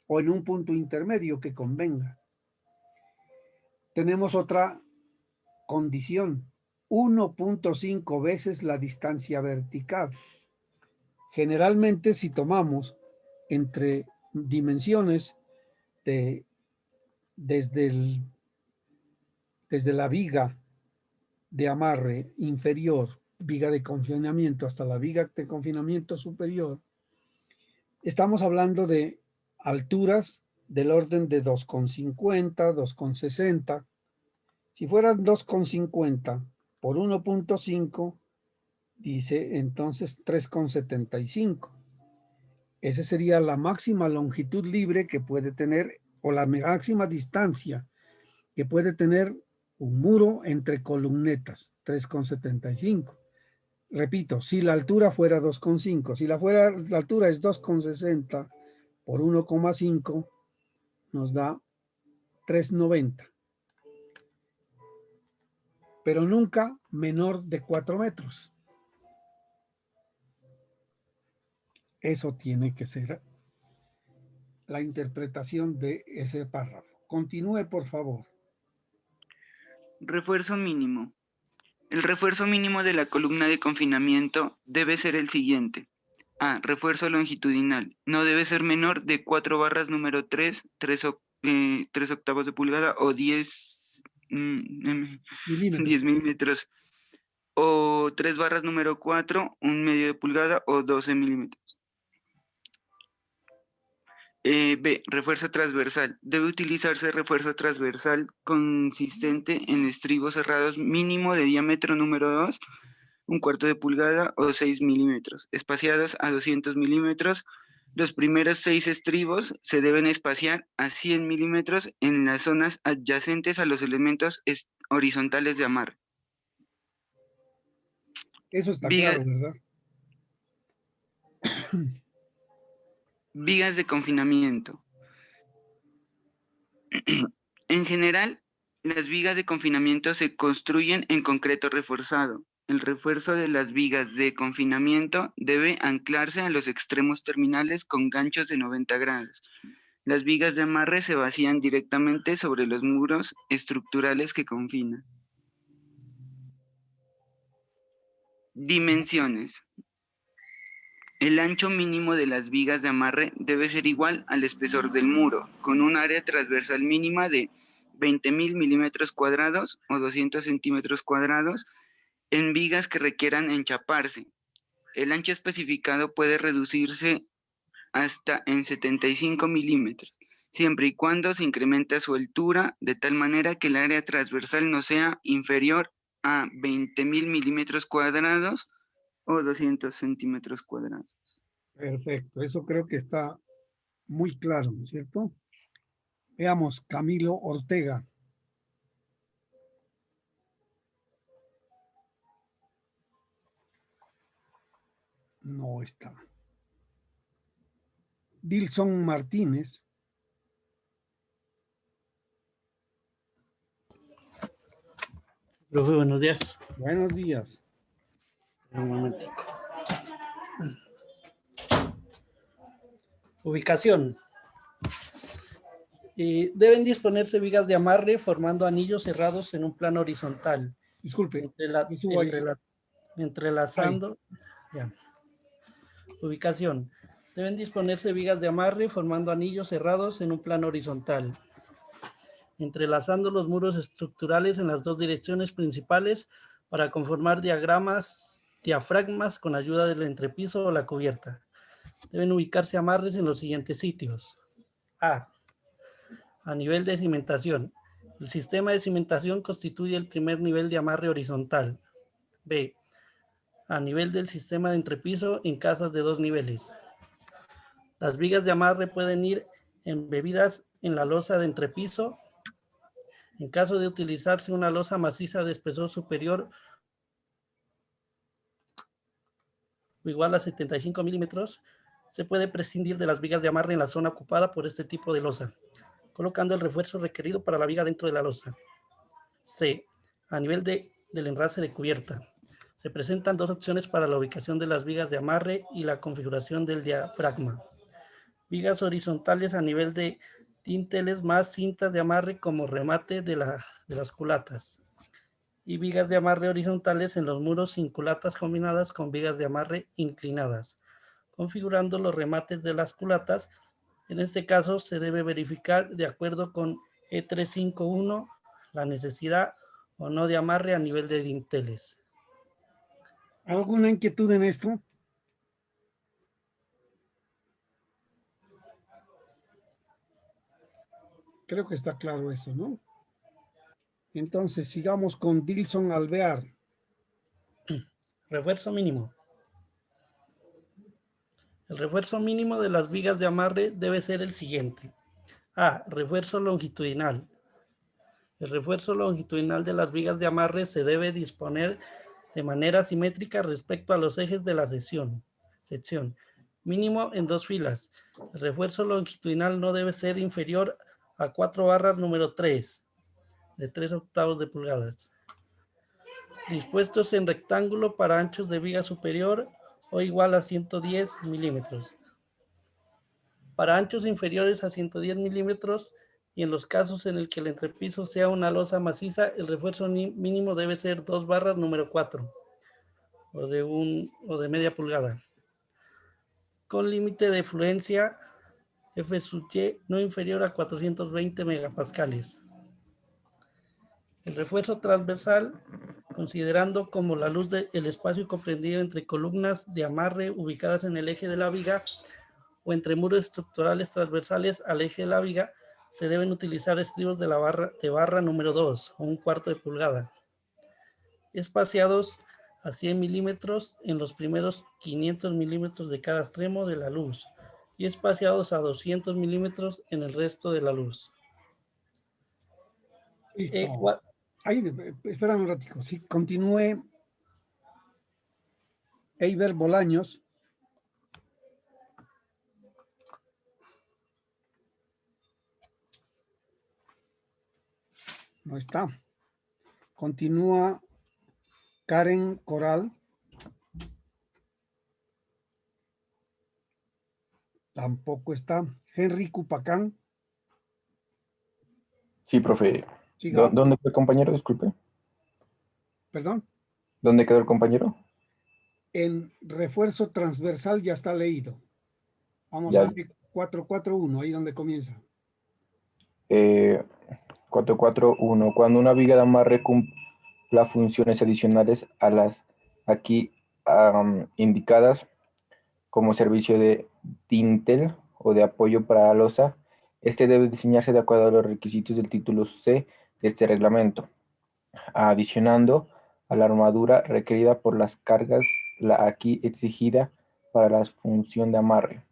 o en un punto intermedio que convenga. Tenemos otra condición, 1.5 veces la distancia vertical. Generalmente, si tomamos entre dimensiones desde la viga de amarre inferior, viga de confinamiento, hasta la viga de confinamiento superior, estamos hablando de alturas del orden de 2,50, 2,60. Si fueran 2,50 por 1.5, dice entonces 3,75. Esa sería la máxima longitud libre que puede tener, o la máxima distancia que puede tener un muro entre columnetas, 3,75. Repito, si la altura fuera 2,5, si la altura es 2,60 por 1,5, nos da 3,90. Pero nunca menor de 4 metros. Eso tiene que ser la interpretación de ese párrafo. Continúe, por favor. Refuerzo mínimo. El refuerzo mínimo de la columna de confinamiento debe ser el siguiente. A. Refuerzo longitudinal. No debe ser menor de 4 barras número 3, 3 octavos de pulgada o 10 milímetros. O 3 barras número 4, 1 medio de pulgada o 12 milímetros. B. Refuerzo transversal. Debe utilizarse refuerzo transversal consistente en estribos cerrados mínimo de diámetro número 2, 1/4 de pulgada o 6 milímetros, espaciados a 200 milímetros. Los primeros 6 estribos se deben espaciar a 100 milímetros en las zonas adyacentes a los elementos horizontales de amarre. Eso está Viga- claro, ¿verdad? Vigas de confinamiento. En general, las vigas de confinamiento se construyen en concreto reforzado. El refuerzo de las vigas de confinamiento debe anclarse a los extremos terminales con ganchos de 90 grados. Las vigas de amarre se vacían directamente sobre los muros estructurales que confinan. Dimensiones. El ancho mínimo de las vigas de amarre debe ser igual al espesor del muro, con un área transversal mínima de 20.000 milímetros cuadrados o 200 centímetros cuadrados en vigas que requieran enchaparse. El ancho especificado puede reducirse hasta en 75 milímetros, siempre y cuando se incremente su altura de tal manera que el área transversal no sea inferior a 20.000 milímetros cuadrados o 200 centímetros cuadrados. Perfecto, eso creo que está muy claro, ¿no es cierto? Veamos, Camilo Ortega. No está. Dilson Martínez. Profe, buenos días. Buenos días. Un momentico. Ubicación. Deben disponerse vigas de amarre formando anillos cerrados en un plano horizontal. Disculpe, estuvo ahí. Entrelazando. Ya. Ubicación. Deben disponerse vigas de amarre formando anillos cerrados en un plano horizontal, entrelazando los muros estructurales en las dos direcciones principales para conformar diafragmas con ayuda del entrepiso o la cubierta. Deben ubicarse amarres en los siguientes sitios. A nivel de cimentación. El sistema de cimentación constituye el primer nivel de amarre horizontal. B. A nivel del sistema de entrepiso en casas de 2 niveles. Las vigas de amarre pueden ir embebidas en la losa de entrepiso. En caso de utilizarse una losa maciza de espesor superior o igual a 75 milímetros, se puede prescindir de las vigas de amarre en la zona ocupada por este tipo de losa, colocando el refuerzo requerido para la viga dentro de la losa. C. A nivel del enlace de cubierta. Se presentan dos opciones para la ubicación de las vigas de amarre y la configuración del diafragma. Vigas horizontales a nivel de dinteles más cintas de amarre como remate de las culatas. Y vigas de amarre horizontales en los muros sin culatas combinadas con vigas de amarre inclinadas, configurando los remates de las culatas. En este caso se debe verificar de acuerdo con E351 la necesidad o no de amarre a nivel de dinteles. ¿Alguna inquietud en esto? Creo que está claro eso, ¿no? Entonces, sigamos con Dilson Alvear. Refuerzo mínimo. El refuerzo mínimo de las vigas de amarre debe ser el siguiente. A. Refuerzo longitudinal. El refuerzo longitudinal de las vigas de amarre se debe disponer de manera simétrica respecto a los ejes de la sección. Mínimo en 2 filas. El refuerzo longitudinal no debe ser inferior a 4 barras número 3, de 3/8 de pulgadas. Dispuestos en rectángulo para anchos de viga superior o igual a 110 milímetros. Para anchos inferiores a 110 milímetros y en los casos en el que el entrepiso sea una losa maciza, el refuerzo mínimo debe ser 2 barras número 4 o de media pulgada, con límite de fluencia F sub Y no inferior a 420 megapascales. El refuerzo transversal, considerando como la luz el espacio comprendido entre columnas de amarre ubicadas en el eje de la viga o entre muros estructurales transversales al eje de la viga, se deben utilizar estribos de barra número 2 o 1/4 de pulgada, espaciados a 100 milímetros en los primeros 500 milímetros de cada extremo de la luz y espaciados a 200 milímetros en el resto de la luz. Listo. Ahí, espérame un ratico. Sí, continúe Eiber Bolaños. No está. Continúa Karen Coral. Tampoco está. Henry Cupacán. Sí, profe. Siga. ¿Dónde quedó el compañero? Disculpe. Perdón. ¿Dónde quedó el compañero? En refuerzo transversal ya está leído. Vamos Ya. a ver 441, ahí donde comienza. 441. Cuando una viga de amarre cumpla funciones adicionales a las aquí indicadas como servicio de dintel o de apoyo para la losa, este debe diseñarse de acuerdo a los requisitos del título C de este reglamento, adicionando a la armadura requerida por las cargas la aquí exigida para la función de amarre.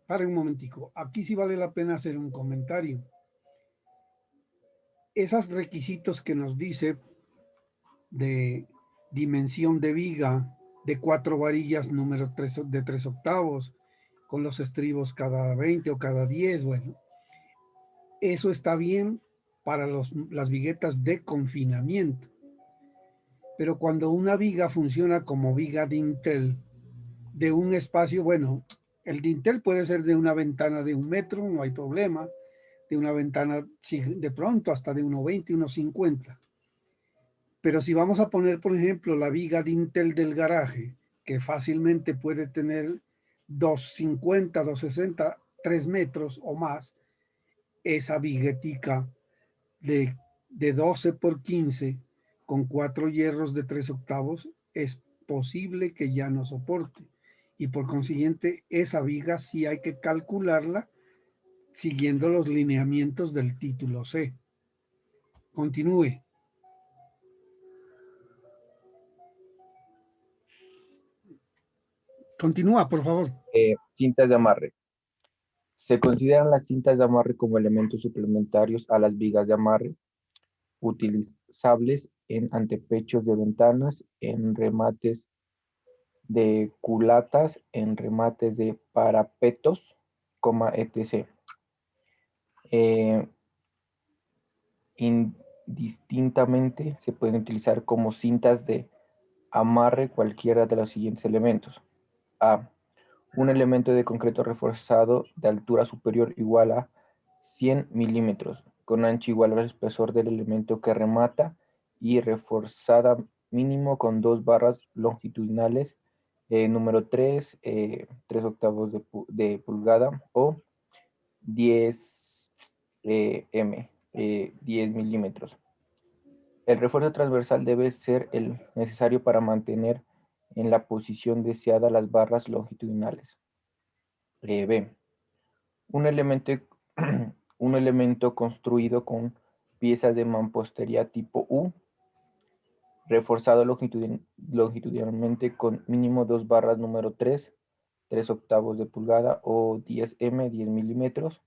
Pare un momentico, aquí sí vale la pena hacer un comentario. Esos requisitos que nos dice de dimensión de viga, de 4 varillas número 3, de 3 octavos, con los estribos cada 20 o cada 10, bueno, eso está bien para las viguetas de confinamiento. Pero cuando una viga funciona como viga dintel de un espacio, bueno, el dintel puede ser de una ventana de 1 metro, no hay problema, de una ventana de pronto hasta de 1,20, 1,50. Pero si vamos a poner, por ejemplo, la viga dintel del garaje, que fácilmente puede tener 2,50, 2,60, 3 metros o más, esa viguetica de 12 por 15 con 4 hierros de 3 octavos es posible que ya no soporte. Y por consiguiente, esa viga sí hay que calcularla siguiendo los lineamientos del título C. Continúe. Continúa, por favor. Cintas de amarre. Se consideran las cintas de amarre como elementos suplementarios a las vigas de amarre, utilizables en antepechos de ventanas, en remates de culatas, en remates de parapetos, etc. Indistintamente se pueden utilizar como cintas de amarre cualquiera de los siguientes elementos. A. Un elemento de concreto reforzado de altura superior o igual a 100 milímetros, con ancho igual al espesor del elemento que remata y reforzada mínimo con 2 barras longitudinales, número 3, 3 octavos de pulgada o 10 10 milímetros. El refuerzo transversal debe ser el necesario para mantener en la posición deseada las barras longitudinales. B. Un elemento, un elemento construido con piezas de mampostería tipo U, reforzado longitudinalmente con mínimo 2 barras número 3, 3 octavos de pulgada o 10M, 10 milímetros,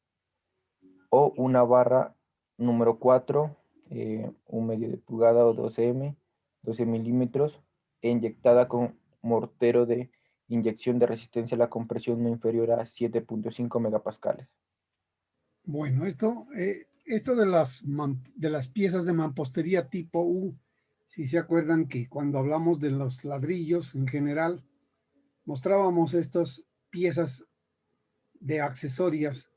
o una barra número 4, 1 medio de pulgada o 12M, 12 milímetros, e inyectada con mortero de inyección de resistencia a la compresión no inferior a 7.5 megapascales. Bueno, esto de las piezas de mampostería tipo U, si se acuerdan que cuando hablamos de los ladrillos en general, mostrábamos estas piezas de accesorias,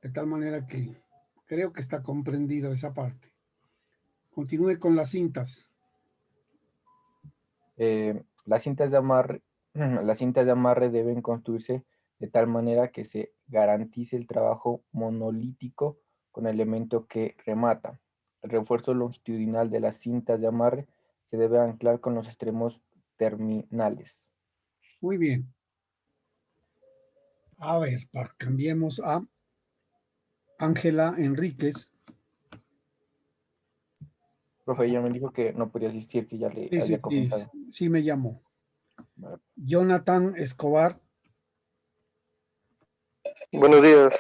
de tal manera que creo que está comprendido esa parte. Continúe con las cintas. Las cintas de amarre deben construirse de tal manera que se garantice el trabajo monolítico con el elemento que remata. El refuerzo longitudinal de las cintas de amarre se debe anclar con los extremos terminales. Muy bien. A ver, cambiemos a Ángela Enríquez. Profe, ella me dijo que no podía asistir, que ya le Sí, había comentado. sí me llamó. Vale. Jonathan Escobar. Buenos días,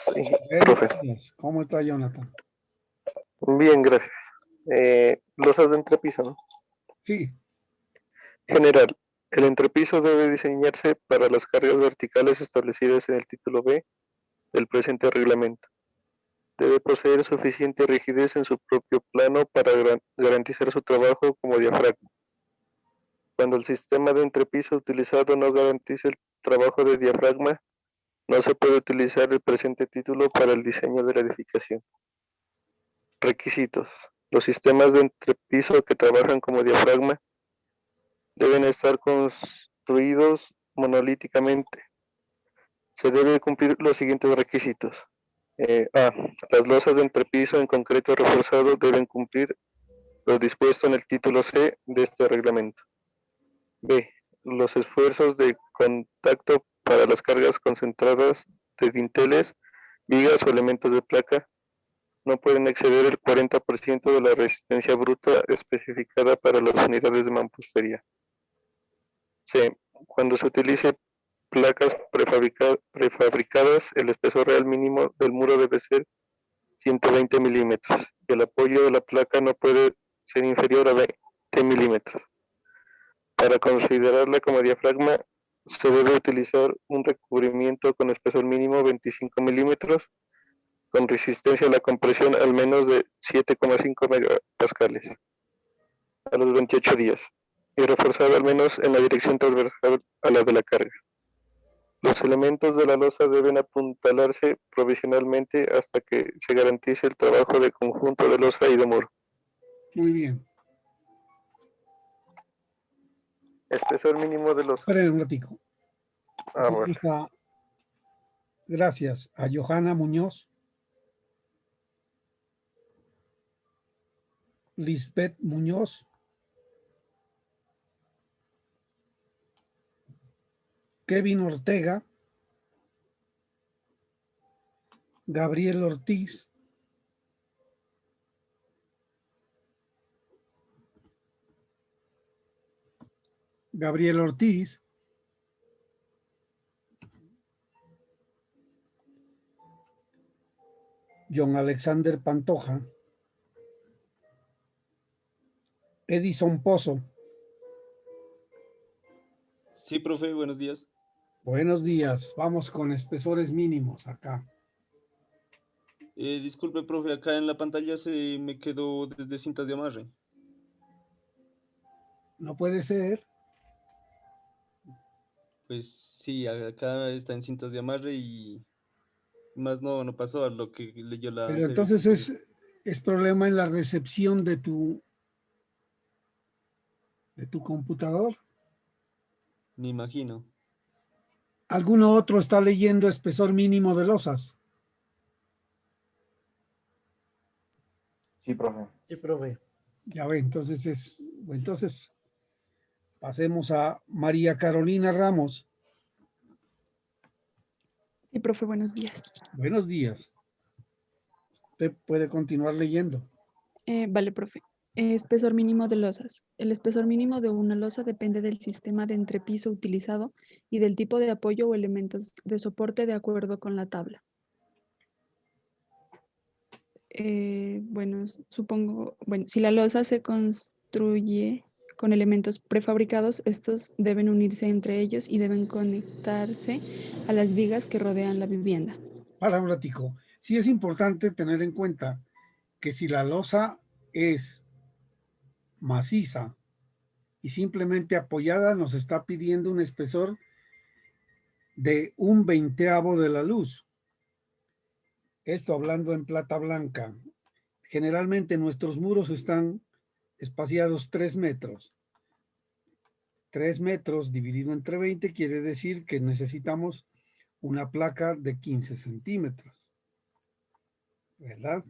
profe. Buenos días. ¿Cómo está Jonathan? Bien, gracias. Losas de entrepiso, ¿no? Sí, General, el entrepiso debe diseñarse para las cargas verticales establecidas en el título B del presente reglamento. Debe poseer suficiente rigidez en su propio plano para garantizar su trabajo como diafragma. Cuando el sistema de entrepiso utilizado no garantice el trabajo de diafragma, no se puede utilizar el presente título para el diseño de la edificación. Requisitos. Los sistemas de entrepiso que trabajan como diafragma deben estar construidos monolíticamente. Se deben cumplir los siguientes requisitos. A. Las losas de entrepiso en concreto reforzado deben cumplir lo dispuesto en el título C de este reglamento. B. Los esfuerzos de contacto para las cargas concentradas de dinteles, vigas o elementos de placa no pueden exceder el 40% de la resistencia bruta especificada para las unidades de mampostería. C. Cuando se utilice placas prefabricadas, el espesor real mínimo del muro debe ser 120 milímetros y el apoyo de la placa no puede ser inferior a 20 milímetros. Para considerarla como diafragma, se debe utilizar un recubrimiento con espesor mínimo 25 milímetros con resistencia a la compresión al menos de 7,5 megapascales a los 28 días y reforzado al menos en la dirección transversal a la de la carga. Los elementos de la losa deben apuntalarse provisionalmente hasta que se garantice el trabajo de conjunto de losa y de muro. muy bien. Espesor mínimo de losa. Esperen un ratico. Bueno. Gracias a Johanna Muñoz, Lisbeth Muñoz, Kevin Ortega, Gabriel Ortiz, John Alexander Pantoja, Edison Pozo. Sí, profe, buenos días. Buenos días. Vamos con espesores mínimos acá. Disculpe, profe, acá en la pantalla se me quedó desde cintas de amarre. No puede ser. Pues sí, acá está en cintas de amarre y más no pasó a lo que leyó la Pero anterior. entonces es problema en la recepción de tu computador. Me imagino. ¿Alguno otro está leyendo espesor mínimo de losas? Sí, profe. Sí, profe. Ya ve, entonces pasemos a María Carolina Ramos. Sí, profe, buenos días. Buenos días. Usted puede continuar leyendo. Vale, profe. Espesor mínimo de losas. El espesor mínimo de una losa depende del sistema de entrepiso utilizado y del tipo de apoyo o elementos de soporte de acuerdo con la tabla. Bueno, si la losa se construye con elementos prefabricados, estos deben unirse entre ellos y deben conectarse a las vigas que rodean la vivienda. Para un ratico. Sí es importante tener en cuenta que si la losa es maciza y simplemente apoyada, nos está pidiendo un espesor de 1/20 de la luz. Esto hablando en plata blanca. Generalmente nuestros muros están espaciados 3 metros. 3 metros dividido entre 20 quiere decir que necesitamos una placa de 15 centímetros. ¿Verdad?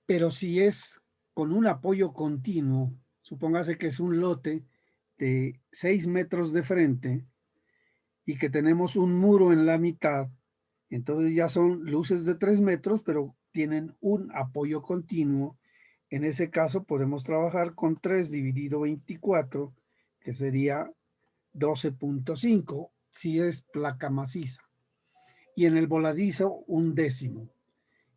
Pero si es con un apoyo continuo, supóngase que es un lote de 6 metros de frente y que tenemos un muro en la mitad, entonces ya son luces de 3 metros, pero tienen un apoyo continuo. En ese caso podemos trabajar con 3 dividido 24, que sería 12.5, si es placa maciza. Y en el voladizo, un décimo.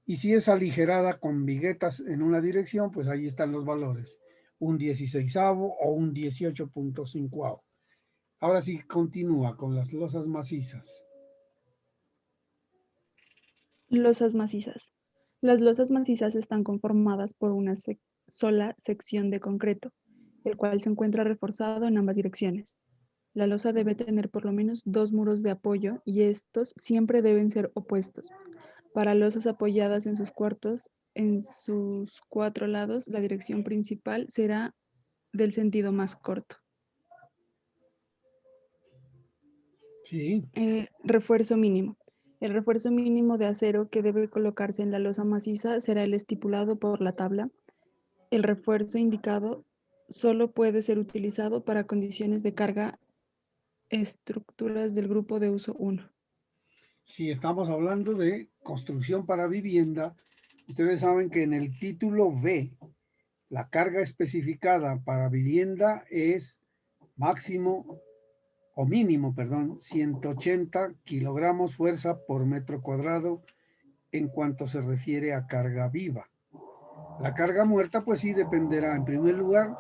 Y si es aligerada con viguetas en una dirección, pues ahí están los valores. Un 16avo o un 18.5avo. Ahora sí, continúa con las losas macizas. Losas macizas. Las losas macizas están conformadas por una sola sección de concreto, el cual se encuentra reforzado en ambas direcciones. La losa debe tener por lo menos 2 muros de apoyo y estos siempre deben ser opuestos. Para losas apoyadas en sus 4 lados, la dirección principal será del sentido más corto. Sí. Refuerzo mínimo. El refuerzo mínimo de acero que debe colocarse en la losa maciza será el estipulado por la tabla. El refuerzo indicado solo puede ser utilizado para condiciones de carga estructuras del grupo de uso 1. Si estamos hablando de construcción para vivienda, ustedes saben que en el título B, la carga especificada para vivienda es máximo o mínimo, perdón, 180 kilogramos fuerza por metro cuadrado en cuanto se refiere a carga viva. La carga muerta, pues sí, dependerá en primer lugar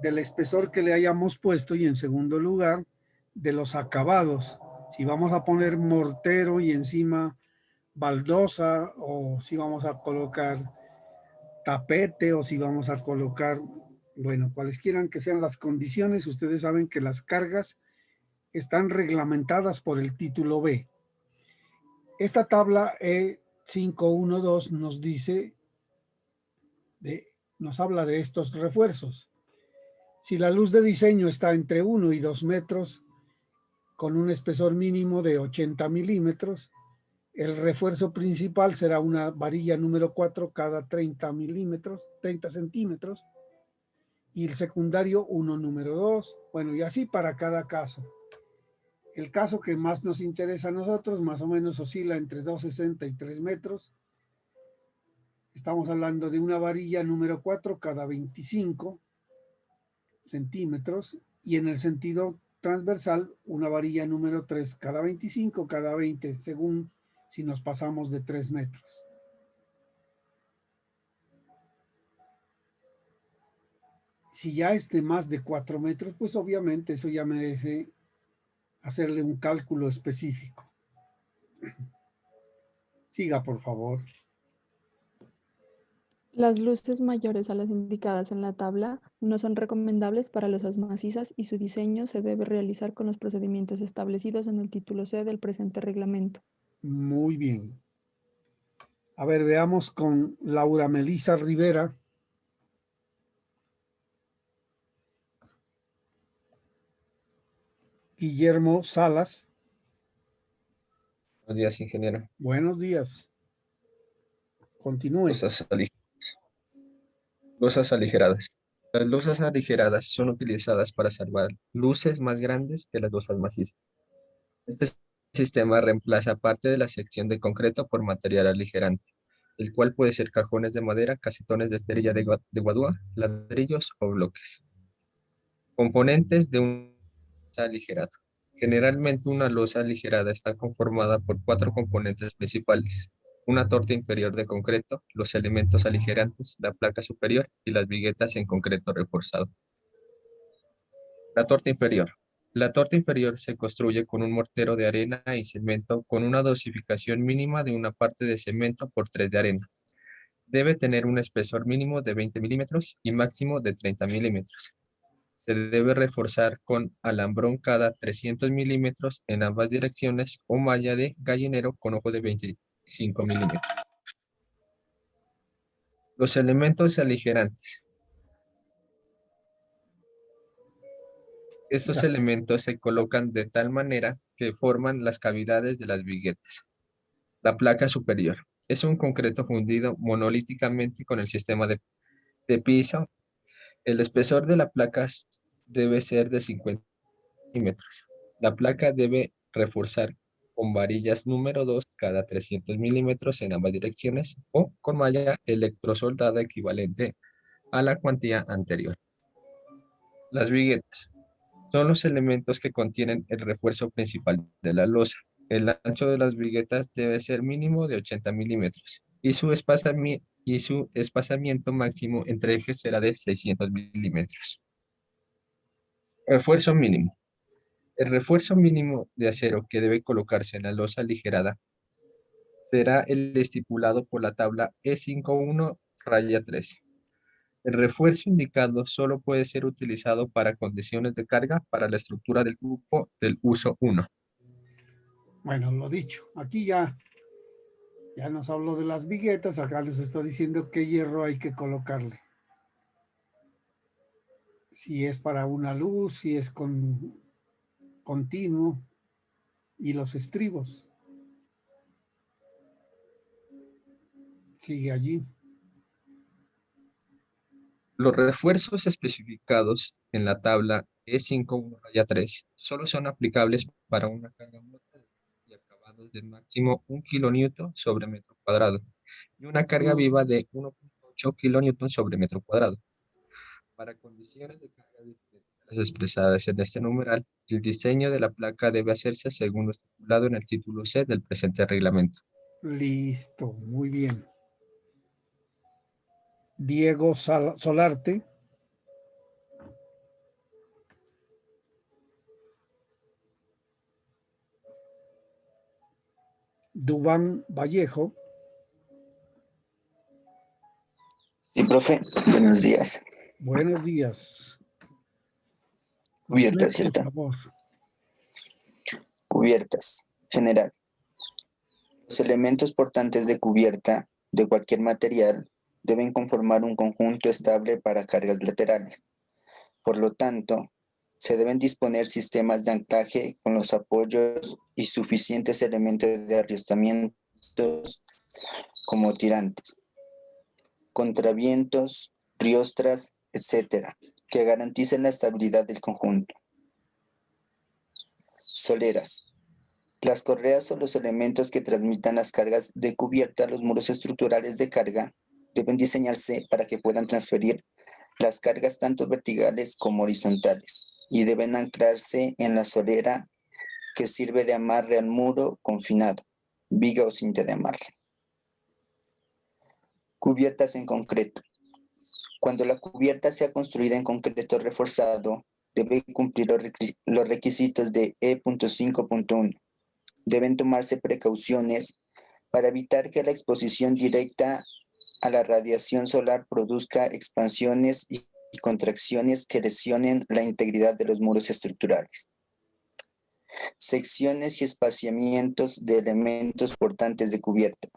del espesor que le hayamos puesto y en segundo lugar de los acabados. Si vamos a poner mortero y encima baldosa, o si vamos a colocar tapete, o si vamos a colocar, bueno, cualesquiera que sean las condiciones, ustedes saben que las cargas están reglamentadas por el título B. Esta tabla E512 nos dice, nos habla de estos refuerzos. Si la luz de diseño está entre 1 y 2 metros, con un espesor mínimo de 80 milímetros, el refuerzo principal será una varilla número 4 cada 30 milímetros, 30 centímetros, y el secundario uno número 2, bueno, y así para cada caso. El caso que más nos interesa a nosotros, más o menos oscila entre 2,60 y 3 metros. Estamos hablando de una varilla número 4 cada 25 centímetros, y en el sentido transversal, una varilla número 3 cada 25, cada 20, según si nos pasamos de 3 metros. Si ya es de más de 4 metros, pues obviamente eso ya merece hacerle un cálculo específico. Siga, por favor. Las luces mayores a las indicadas en la tabla no son recomendables para losas macizas y su diseño se debe realizar con los procedimientos establecidos en el título C del presente reglamento. Muy bien. A ver, veamos con Laura Melisa Rivera. Guillermo Salas. Buenos días, ingeniero. Buenos días. Continúe. Losas aligeradas. Las losas aligeradas son utilizadas para salvar luces más grandes que las losas macizas. Este sistema reemplaza parte de la sección de concreto por material aligerante, el cual puede ser cajones de madera, casetones de esterilla de guadúa, ladrillos o bloques. Componentes de una losa aligerada. Generalmente una losa aligerada está conformada por 4 componentes principales: una torta inferior de concreto, los elementos aligerantes, la placa superior y las viguetas en concreto reforzado. La torta inferior. La torta inferior se construye con un mortero de arena y cemento con una dosificación mínima de una parte de cemento por 3 de arena. Debe tener un espesor mínimo de 20 milímetros y máximo de 30 milímetros. Se debe reforzar con alambrón cada 300 milímetros en ambas direcciones o malla de gallinero con ojo de 25 milímetros. Los elementos aligerantes. Estos elementos se colocan de tal manera que forman las cavidades de las viguetas. La placa superior es un concreto fundido monolíticamente con el sistema de piso. El espesor de la placa debe ser de 50 milímetros. La placa debe reforzar con varillas número 2 cada 300 milímetros en ambas direcciones o con malla electrosoldada equivalente a la cuantía anterior. Las viguetas son los elementos que contienen el refuerzo principal de la losa. El ancho de las viguetas debe ser mínimo de 80 milímetros y su espaciamiento máximo entre ejes será de 600 milímetros. Refuerzo mínimo. El refuerzo mínimo de acero que debe colocarse en la losa aligerada será el estipulado por la tabla E51-3. El refuerzo indicado solo puede ser utilizado para condiciones de carga para la estructura del grupo del uso 1. Bueno, lo dicho, aquí ya nos habló de las viguetas, acá les está diciendo qué hierro hay que colocarle. Si es para una luz, si es continuo, y los estribos. Sigue allí. Los refuerzos especificados en la tabla E51-3 solo son aplicables para una carga muerta y acabados de máximo 1 kilonewton sobre metro cuadrado y una carga viva de 1.8 kilonewton sobre metro cuadrado. Para condiciones de carga diferentes a las expresadas en este numeral, el diseño de la placa debe hacerse según lo estipulado en el título C del presente reglamento. Listo, muy bien. Diego Solarte. Dubán Vallejo. Sí, profe, buenos días. Buenos días. Cubiertas, Por ¿cierto? favor. Cubiertas. General. Los elementos portantes de cubierta de cualquier material deben conformar un conjunto estable para cargas laterales. Por lo tanto, se deben disponer sistemas de anclaje con los apoyos y suficientes elementos de arriostamientos como tirantes, contravientos, riostras, etc., que garanticen la estabilidad del conjunto. Soleras. Las correas o los elementos que transmitan las cargas de cubierta a los muros estructurales de carga deben diseñarse para que puedan transferir las cargas tanto verticales como horizontales y deben anclarse en la solera que sirve de amarre al muro confinado, viga o cinta de amarre. Cubiertas en concreto. Cuando la cubierta sea construida en concreto reforzado, debe cumplir los requisitos de E.5.1. Deben tomarse precauciones para evitar que la exposición directa a la radiación solar produzca expansiones y contracciones que lesionen la integridad de los muros estructurales. Secciones y espaciamientos de elementos portantes de cubierta.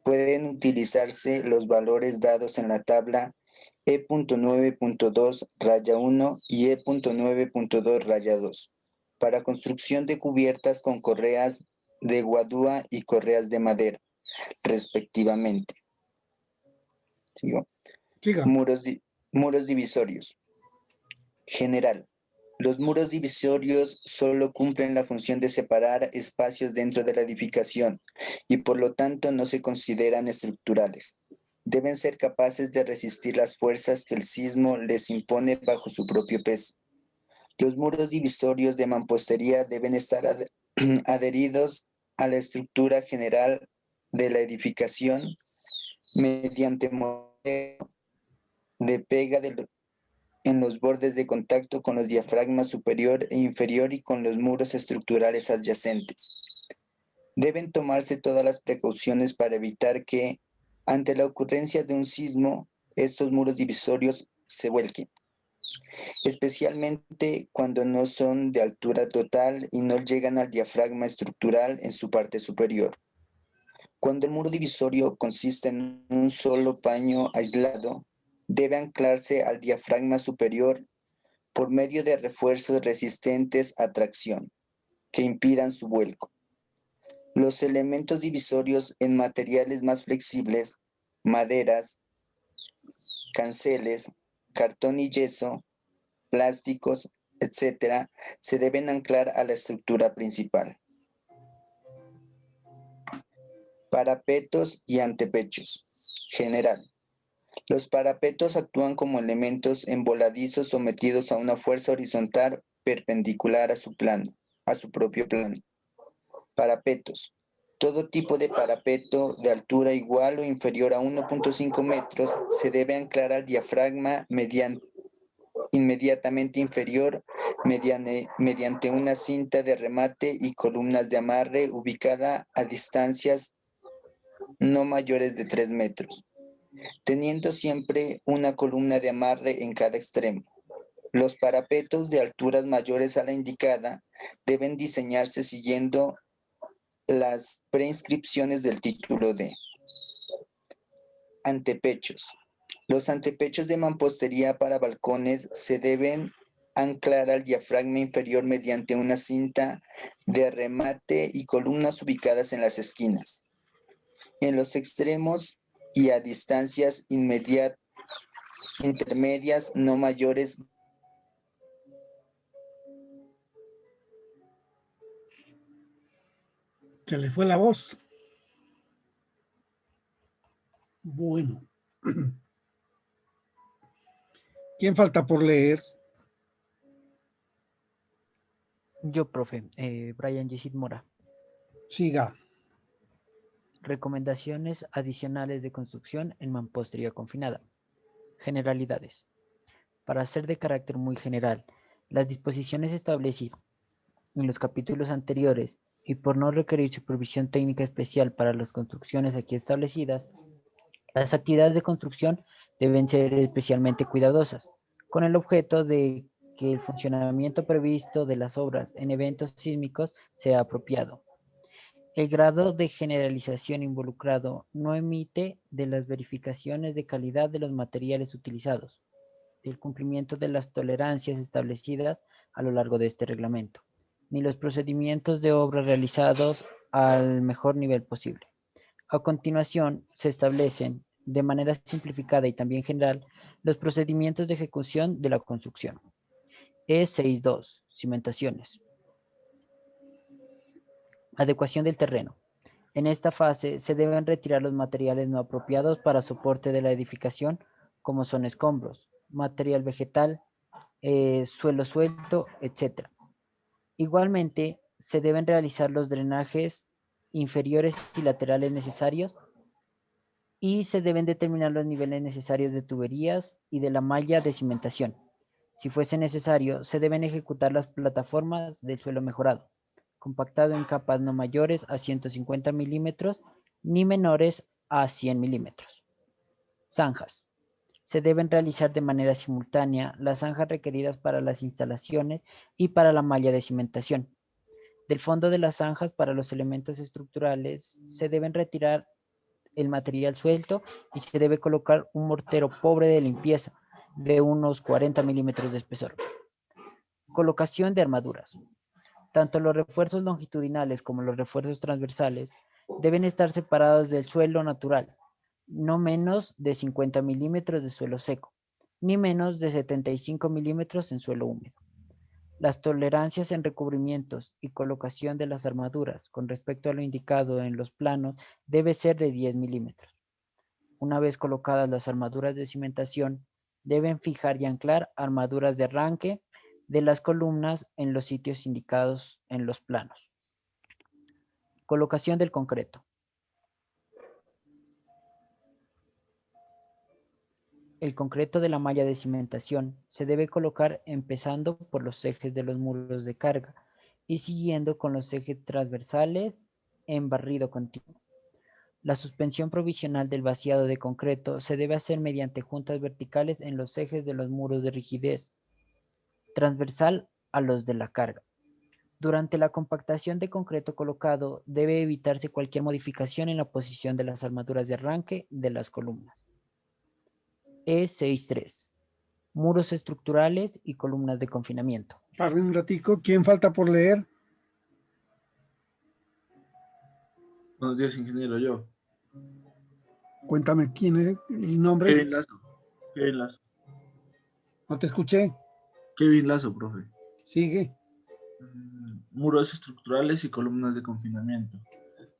Pueden utilizarse los valores dados en la tabla E.9.2-1 y E.9.2-2 para construcción de cubiertas con correas de guadúa y correas de madera, respectivamente. ¿Sigo? Siga. Muros divisorios. General. Los muros divisorios solo cumplen la función de separar espacios dentro de la edificación y por lo tanto no se consideran estructurales. Deben ser capaces de resistir las fuerzas que el sismo les impone bajo su propio peso. Los muros divisorios de mampostería deben estar adheridos a la estructura general de la edificación mediante modelo de pega en los bordes de contacto con los diafragmas superior e inferior y con los muros estructurales adyacentes. Deben tomarse todas las precauciones para evitar que, ante la ocurrencia de un sismo, estos muros divisorios se vuelquen, especialmente cuando no son de altura total y no llegan al diafragma estructural en su parte superior. Cuando el muro divisorio consiste en un solo paño aislado, debe anclarse al diafragma superior por medio de refuerzos resistentes a tracción, que impidan su vuelco. Los elementos divisorios en materiales más flexibles, maderas, canceles, cartón y yeso, plásticos, etcétera, se deben anclar a la estructura principal. Parapetos y antepechos. General. Los parapetos actúan como elementos envoladizos sometidos a una fuerza horizontal perpendicular a su propio plano. Parapetos. Todo tipo de parapeto de altura igual o inferior a 1.5 metros se debe anclar al diafragma inmediatamente inferior mediante una cinta de remate y columnas de amarre ubicada a distancias no mayores de 3 metros, teniendo siempre una columna de amarre en cada extremo. Los parapetos de alturas mayores a la indicada deben diseñarse siguiendo las prescripciones del título D. Antepechos. Los antepechos de mampostería para balcones se deben anclar al diafragma inferior mediante una cinta de remate y columnas ubicadas en las esquinas, en los extremos y a distancias intermedias no mayores. Se le fue la voz. Bueno. ¿Quién falta por leer? Yo, profe, Brian Yesid Mora. Siga. Recomendaciones adicionales de construcción en mampostería confinada. Generalidades. Para ser de carácter muy general, las disposiciones establecidas en los capítulos anteriores y por no requerir supervisión técnica especial para las construcciones aquí establecidas, las actividades de construcción deben ser especialmente cuidadosas, con el objeto de que el funcionamiento previsto de las obras en eventos sísmicos sea apropiado. El grado de generalización involucrado no emite de las verificaciones de calidad de los materiales utilizados, del cumplimiento de las tolerancias establecidas a lo largo de este reglamento, ni los procedimientos de obra realizados al mejor nivel posible. A continuación, se establecen, de manera simplificada y también general, los procedimientos de ejecución de la construcción. E62, cimentaciones. Adecuación del terreno. En esta fase se deben retirar los materiales no apropiados para soporte de la edificación, como son escombros, material vegetal, suelo suelto, etc. Igualmente, se deben realizar los drenajes inferiores y laterales necesarios y se deben determinar los niveles necesarios de tuberías y de la malla de cimentación. Si fuese necesario, se deben ejecutar las plataformas del suelo mejorado, compactado en capas no mayores a 150 milímetros ni menores a 100 milímetros. Zanjas. Se deben realizar de manera simultánea las zanjas requeridas para las instalaciones y para la malla de cimentación. Del fondo de las zanjas para los elementos estructurales se deben retirar el material suelto y se debe colocar un mortero pobre de limpieza de unos 40 milímetros de espesor. Colocación de armaduras. Tanto los refuerzos longitudinales como los refuerzos transversales deben estar separados del suelo natural, no menos de 50 milímetros de suelo seco, ni menos de 75 milímetros en suelo húmedo. Las tolerancias en recubrimientos y colocación de las armaduras con respecto a lo indicado en los planos debe ser de 10 milímetros. Una vez colocadas las armaduras de cimentación, deben fijar y anclar armaduras de arranque de las columnas en los sitios indicados en los planos. Colocación del concreto. El concreto de la malla de cimentación se debe colocar empezando por los ejes de los muros de carga y siguiendo con los ejes transversales en barrido continuo. La suspensión provisional del vaciado de concreto se debe hacer mediante juntas verticales en los ejes de los muros de rigidez, transversal a los de la carga. Durante la compactación de concreto colocado, debe evitarse cualquier modificación en la posición de las armaduras de arranque de las columnas. E63. Muros estructurales y columnas de confinamiento. Paren un ratico. ¿Quién falta por leer? Buenos días, ingeniero. Yo. Cuéntame quién es el nombre. Kevin Lazo. Kevin Lazo. No te escuché. Kevin Lazo, profe. Sigue. Muros estructurales y columnas de confinamiento.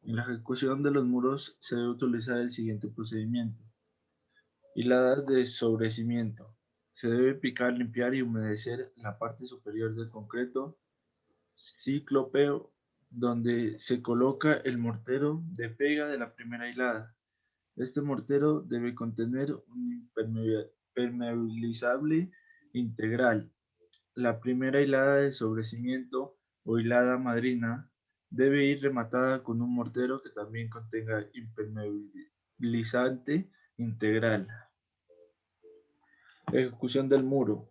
En la ejecución de los muros se debe utilizar el siguiente procedimiento. Hiladas de sobrecimiento. Se debe picar, limpiar y humedecer la parte superior del concreto ciclópeo donde se coloca el mortero de pega de la primera hilada. Este mortero debe contener un impermeabilizable integral. La primera hilada de sobrecimiento o hilada madrina debe ir rematada con un mortero que también contenga impermeabilizante integral. Ejecución del muro.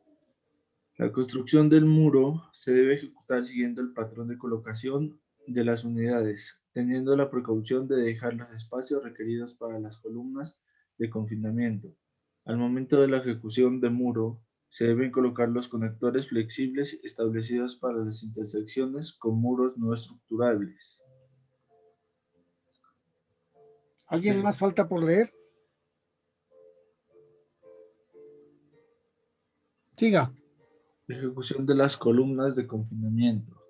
La construcción del muro se debe ejecutar siguiendo el patrón de colocación de las unidades, teniendo la precaución de dejar los espacios requeridos para las columnas de confinamiento. Al momento de la ejecución de muro, se deben colocar los conectores flexibles establecidos para las intersecciones con muros no estructurables. ¿Alguien más falta por leer? Siga. Ejecución de las columnas de confinamiento.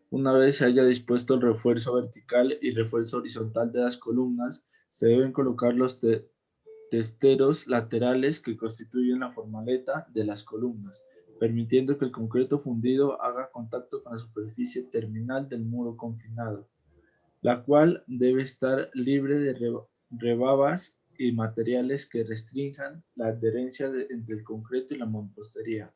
Una vez se haya dispuesto el refuerzo vertical y refuerzo horizontal de las columnas, se deben colocar los testeros laterales que constituyen la formaleta de las columnas, permitiendo que el concreto fundido haga contacto con la superficie terminal del muro confinado, la cual debe estar libre de rebabas y materiales que restrinjan la adherencia entre el concreto y la mampostería.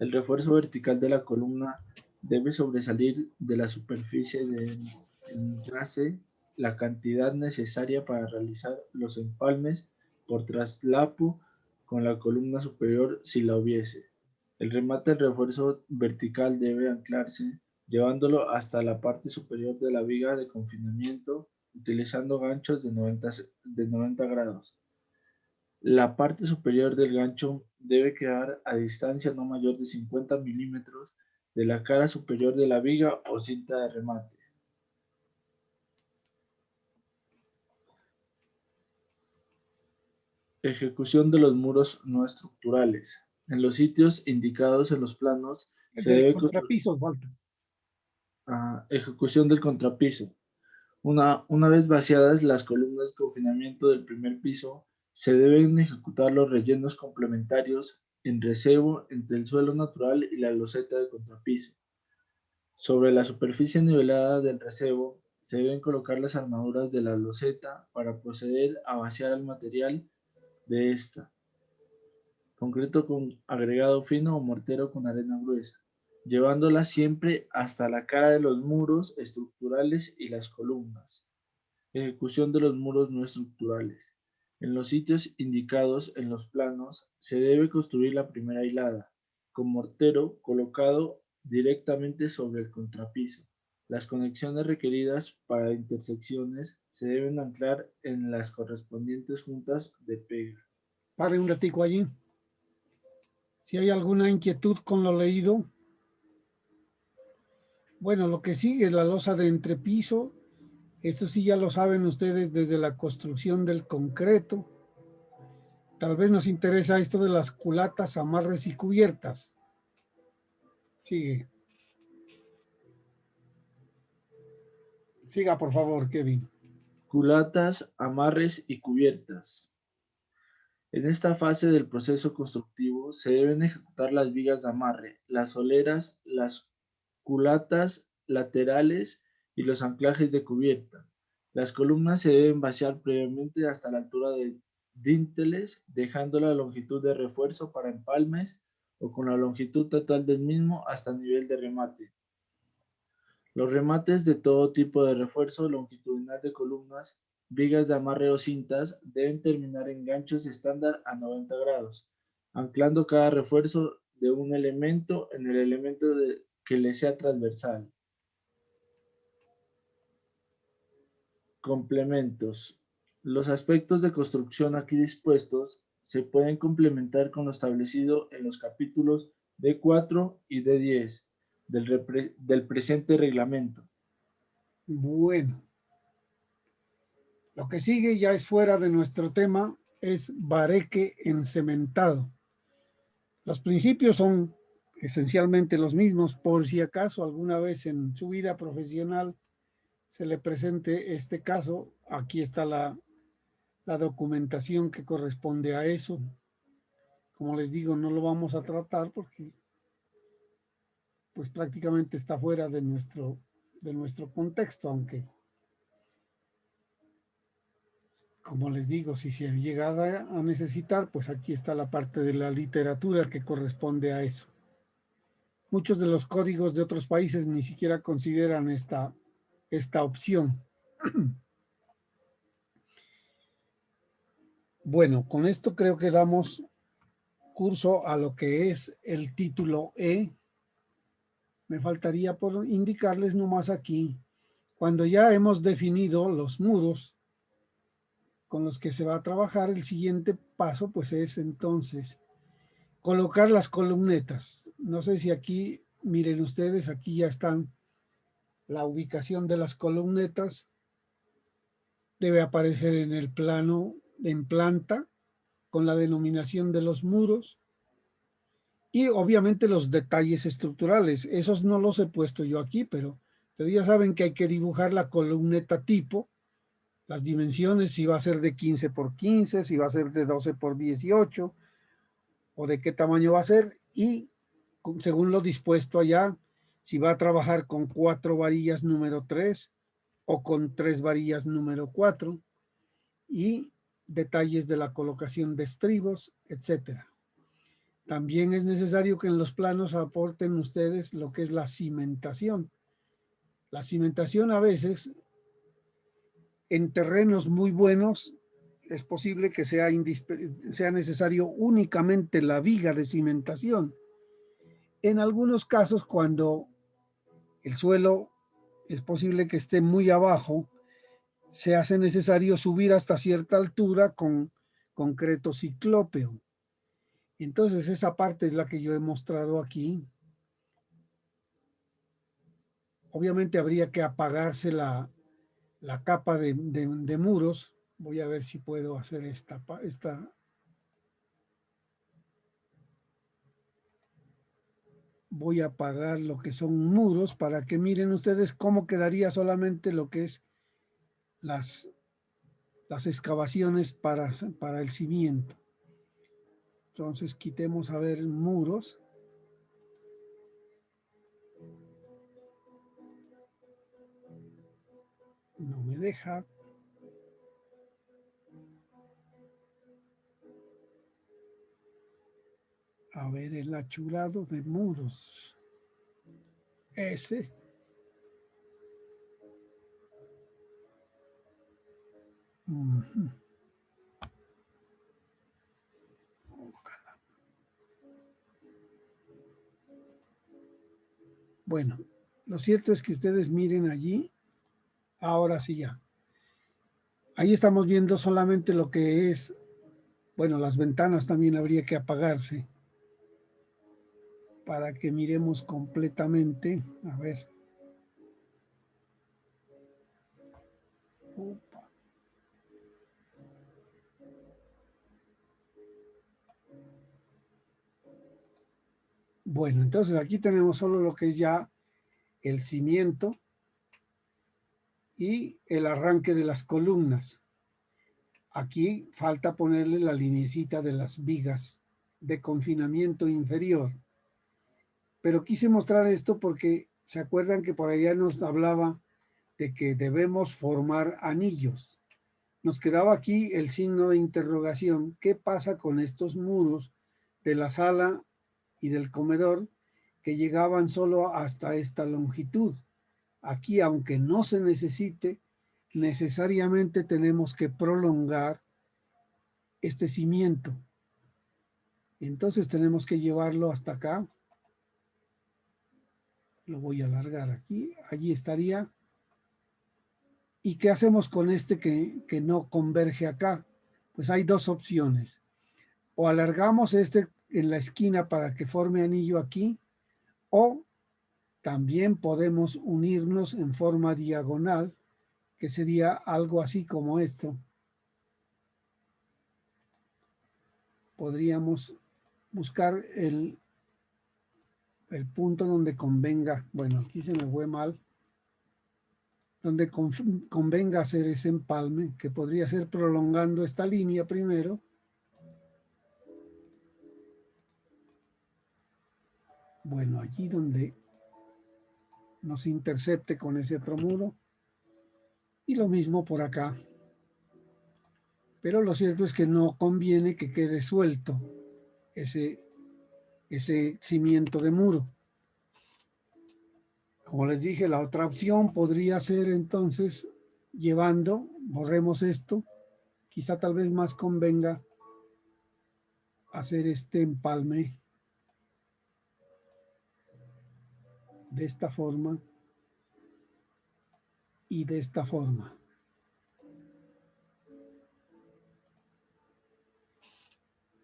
El refuerzo vertical de la columna debe sobresalir de la superficie de enlace la cantidad necesaria para realizar los empalmes por traslapo con la columna superior si la hubiese. El remate del refuerzo vertical debe anclarse llevándolo hasta la parte superior de la viga de confinamiento utilizando ganchos de 90 grados. La parte superior del gancho debe quedar a distancia no mayor de 50 milímetros de la cara superior de la viga o cinta de remate. Ejecución de los muros no estructurales. En los sitios indicados en los planos se debe contrapiso, falta. Ejecución del contrapiso. Una vez vaciadas las columnas de confinamiento del primer piso, se deben ejecutar los rellenos complementarios en recebo entre el suelo natural y la loseta de contrapiso. Sobre la superficie nivelada del recebo se deben colocar las armaduras de la loseta para proceder a vaciar el material de esta. Concreto con agregado fino o mortero con arena gruesa, llevándola siempre hasta la cara de los muros estructurales y las columnas. Ejecución de los muros no estructurales. En los sitios indicados en los planos se debe construir la primera hilada, con mortero colocado directamente sobre el contrapiso. Las conexiones requeridas para intersecciones se deben anclar en las correspondientes juntas de pega. Pare un ratico allí. Si hay alguna inquietud con lo leído. Bueno, lo que sigue es la losa de entrepiso. Eso sí ya lo saben ustedes desde la construcción del concreto. Tal vez nos interesa esto de las culatas, amarres y cubiertas. Sigue. Siga, por favor, Kevin. Culatas, amarres y cubiertas. En esta fase del proceso constructivo se deben ejecutar las vigas de amarre, las soleras, las culatas laterales y los anclajes de cubierta. Las columnas se deben vaciar previamente hasta la altura de dinteles, dejando la longitud de refuerzo para empalmes o con la longitud total del mismo hasta nivel de remate. Los remates de todo tipo de refuerzo longitudinal de columnas, vigas de amarre o cintas deben terminar en ganchos estándar a 90 grados, anclando cada refuerzo de un elemento en el elemento que le sea transversal. Complementos. Los aspectos de construcción aquí dispuestos se pueden complementar con lo establecido en los capítulos D4 y D10 del presente reglamento. Bueno. Lo que sigue ya es fuera de nuestro tema, es bareque encementado. Los principios son esencialmente los mismos, por si acaso alguna vez en su vida profesional se le presente este caso. Aquí está la documentación que corresponde a eso. Como les digo, no lo vamos a tratar porque pues prácticamente está fuera de nuestro contexto, aunque como les digo, si se llegara a necesitar, pues aquí está la parte de la literatura que corresponde a eso. Muchos de los códigos de otros países ni siquiera consideran esta opción. Bueno, con esto creo que damos curso a lo que es el título E. Me faltaría por indicarles nomás aquí, cuando ya hemos definido los muros con los que se va a trabajar, el siguiente paso pues es entonces colocar las columnetas. No sé si aquí, miren ustedes, aquí ya están la ubicación de las columnetas. Debe aparecer en el plano, en planta, con la denominación de los muros. Y obviamente los detalles estructurales. Esos no los he puesto yo aquí, pero ustedes ya saben que hay que dibujar la columneta tipo, las dimensiones, si va a ser de 15 por 15, si va a ser de 12 por 18, o de qué tamaño va a ser, y según lo dispuesto allá, si va a trabajar con 4 varillas número 3 o con 3 varillas número 4, y detalles de la colocación de estribos, etcétera. También es necesario que en los planos aporten ustedes lo que es la cimentación. La cimentación a veces, en terrenos muy buenos, es posible que sea necesario únicamente la viga de cimentación. En algunos casos, cuando el suelo es posible que esté muy abajo, se hace necesario subir hasta cierta altura con concreto ciclópeo. Entonces esa parte es la que yo he mostrado aquí. Obviamente habría que apagarse la capa de muros. Voy a ver si puedo hacer esta. Voy a apagar lo que son muros para que miren ustedes cómo quedaría solamente lo que es las excavaciones para el cimiento. Entonces quitemos a ver muros. No me deja. A ver el achurado de muros. Ese. Ojalá. Bueno, lo cierto es que ustedes miren allí. Ahora sí ya. Ahí estamos viendo solamente lo que es, bueno, las ventanas también habría que apagarse para que miremos completamente. A ver. Opa. Bueno, entonces aquí tenemos solo lo que es ya el cimiento y el arranque de las columnas. Aquí falta ponerle la linecita de las vigas de confinamiento inferior. Pero quise mostrar esto porque se acuerdan que por allá nos hablaba de que debemos formar anillos. Nos quedaba aquí el signo de interrogación. ¿Qué pasa con estos muros de la sala y del comedor que llegaban solo hasta esta longitud? Aquí, aunque no se necesite, necesariamente tenemos que prolongar este cimiento. Entonces tenemos que llevarlo hasta acá. Lo voy a alargar aquí. Allí estaría. ¿Y qué hacemos con este que no converge acá? Pues hay dos opciones. O alargamos este en la esquina para que forme anillo aquí, o también podemos unirnos en forma diagonal, que sería algo así como esto. Podríamos buscar el punto donde convenga, bueno, aquí se me fue mal, donde convenga hacer ese empalme, que podría ser prolongando esta línea primero. Bueno, allí donde nos intercepte con ese otro muro. Y lo mismo por acá. Pero lo cierto es que no conviene que quede suelto ese cimiento de muro. Como les dije, la otra opción podría ser entonces borremos esto, quizá tal vez más convenga hacer este empalme de esta forma y de esta forma.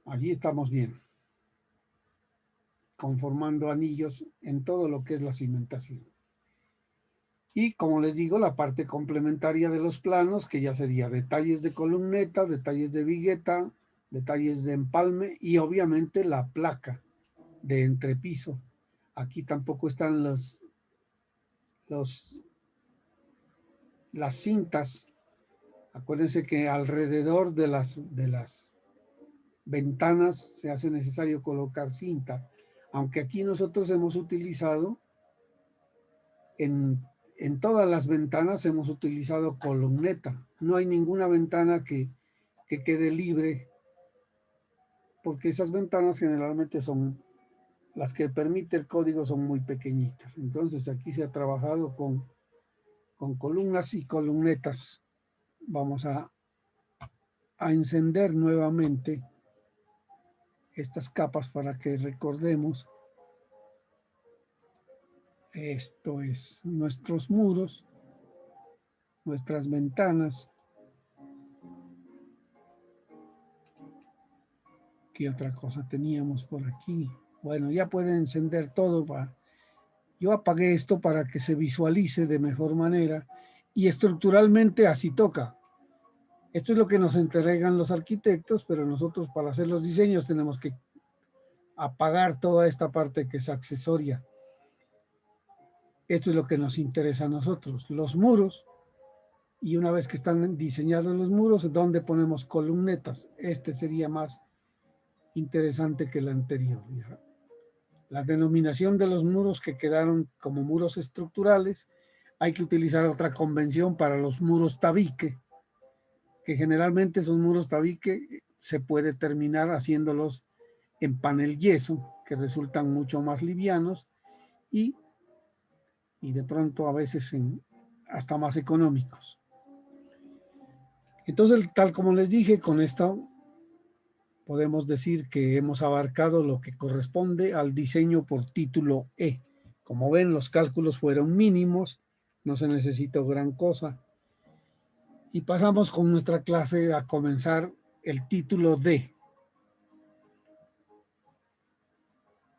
Allí estamos bien, conformando anillos en todo lo que es la cimentación. Y como les digo, la parte complementaria de los planos, que ya sería detalles de columneta, detalles de vigueta, detalles de empalme y obviamente la placa de entrepiso. Aquí tampoco están las cintas. Acuérdense que alrededor de las ventanas se hace necesario colocar cinta, aunque aquí nosotros hemos utilizado en todas las ventanas hemos utilizado columneta. No hay ninguna ventana que quede libre, porque esas ventanas generalmente son las que permite el código, son muy pequeñitas. Entonces aquí se ha trabajado con columnas y columnetas. Vamos a encender nuevamente estas capas para que recordemos. Esto es nuestros muros, nuestras ventanas. ¿Qué otra cosa teníamos por aquí? Bueno, ya pueden encender todo. Yo apagué esto para que se visualice de mejor manera y estructuralmente así toca. Esto es lo que nos entregan los arquitectos, pero nosotros para hacer los diseños tenemos que apagar toda esta parte que es accesoria. Esto es lo que nos interesa a nosotros, los muros. Y una vez que están diseñados los muros, ¿dónde ponemos columnetas? Este sería más interesante que el anterior. La denominación de los muros que quedaron como muros estructurales, hay que utilizar otra convención para los muros tabique, que generalmente esos muros tabique se puede terminar haciéndolos en panel yeso, que resultan mucho más livianos y de pronto a veces hasta más económicos. Entonces, tal como les dije, con esto podemos decir que hemos abarcado lo que corresponde al diseño por título E. Como ven, los cálculos fueron mínimos, no se necesitó gran cosa. Y pasamos con nuestra clase a comenzar el título D.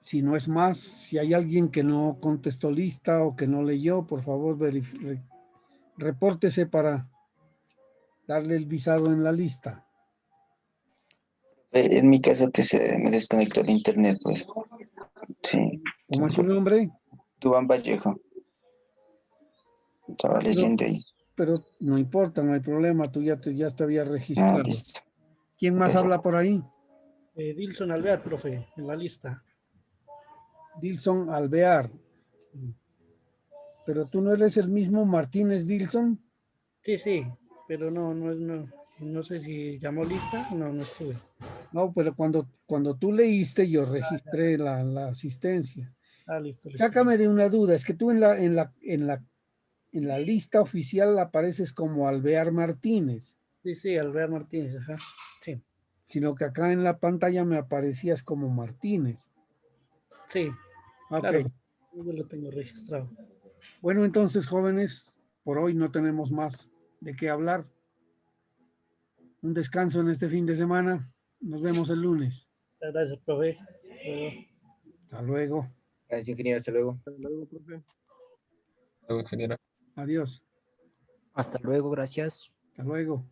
Si no es más, si hay alguien que no contestó lista o que no leyó, por favor, repórtese para darle el visado en la lista. En mi caso que se me desconectó el internet, pues. Sí. ¿Cómo es su nombre? Duván Vallejo. Estaba leyendo ahí. Pero no importa, no hay problema, tú ya te habías registrado. Ah, listo. ¿Quién más habla por ahí? Dilson Alvear, profe, en la lista. Dilson Alvear. ¿Pero tú no eres el mismo Martínez Dilson? Sí, pero no sé si llamó lista, no estuve. No, pero cuando tú leíste yo registré la asistencia. Ah, listo. Sácame de una duda, es que tú en la lista oficial apareces como Alvear Martínez. Sí, Alvear Martínez, ajá, sí. Sino que acá en la pantalla me aparecías como Martínez. Sí, okay. Claro, yo lo tengo registrado. Bueno, entonces, jóvenes, por hoy no tenemos más de qué hablar. Un descanso en este fin de semana. Nos vemos el lunes. Gracias, profe. Hasta luego. Gracias, ingeniero. Hasta luego. Hasta luego, profe. Luego, ingeniero. Adiós. Hasta luego, gracias. Hasta luego.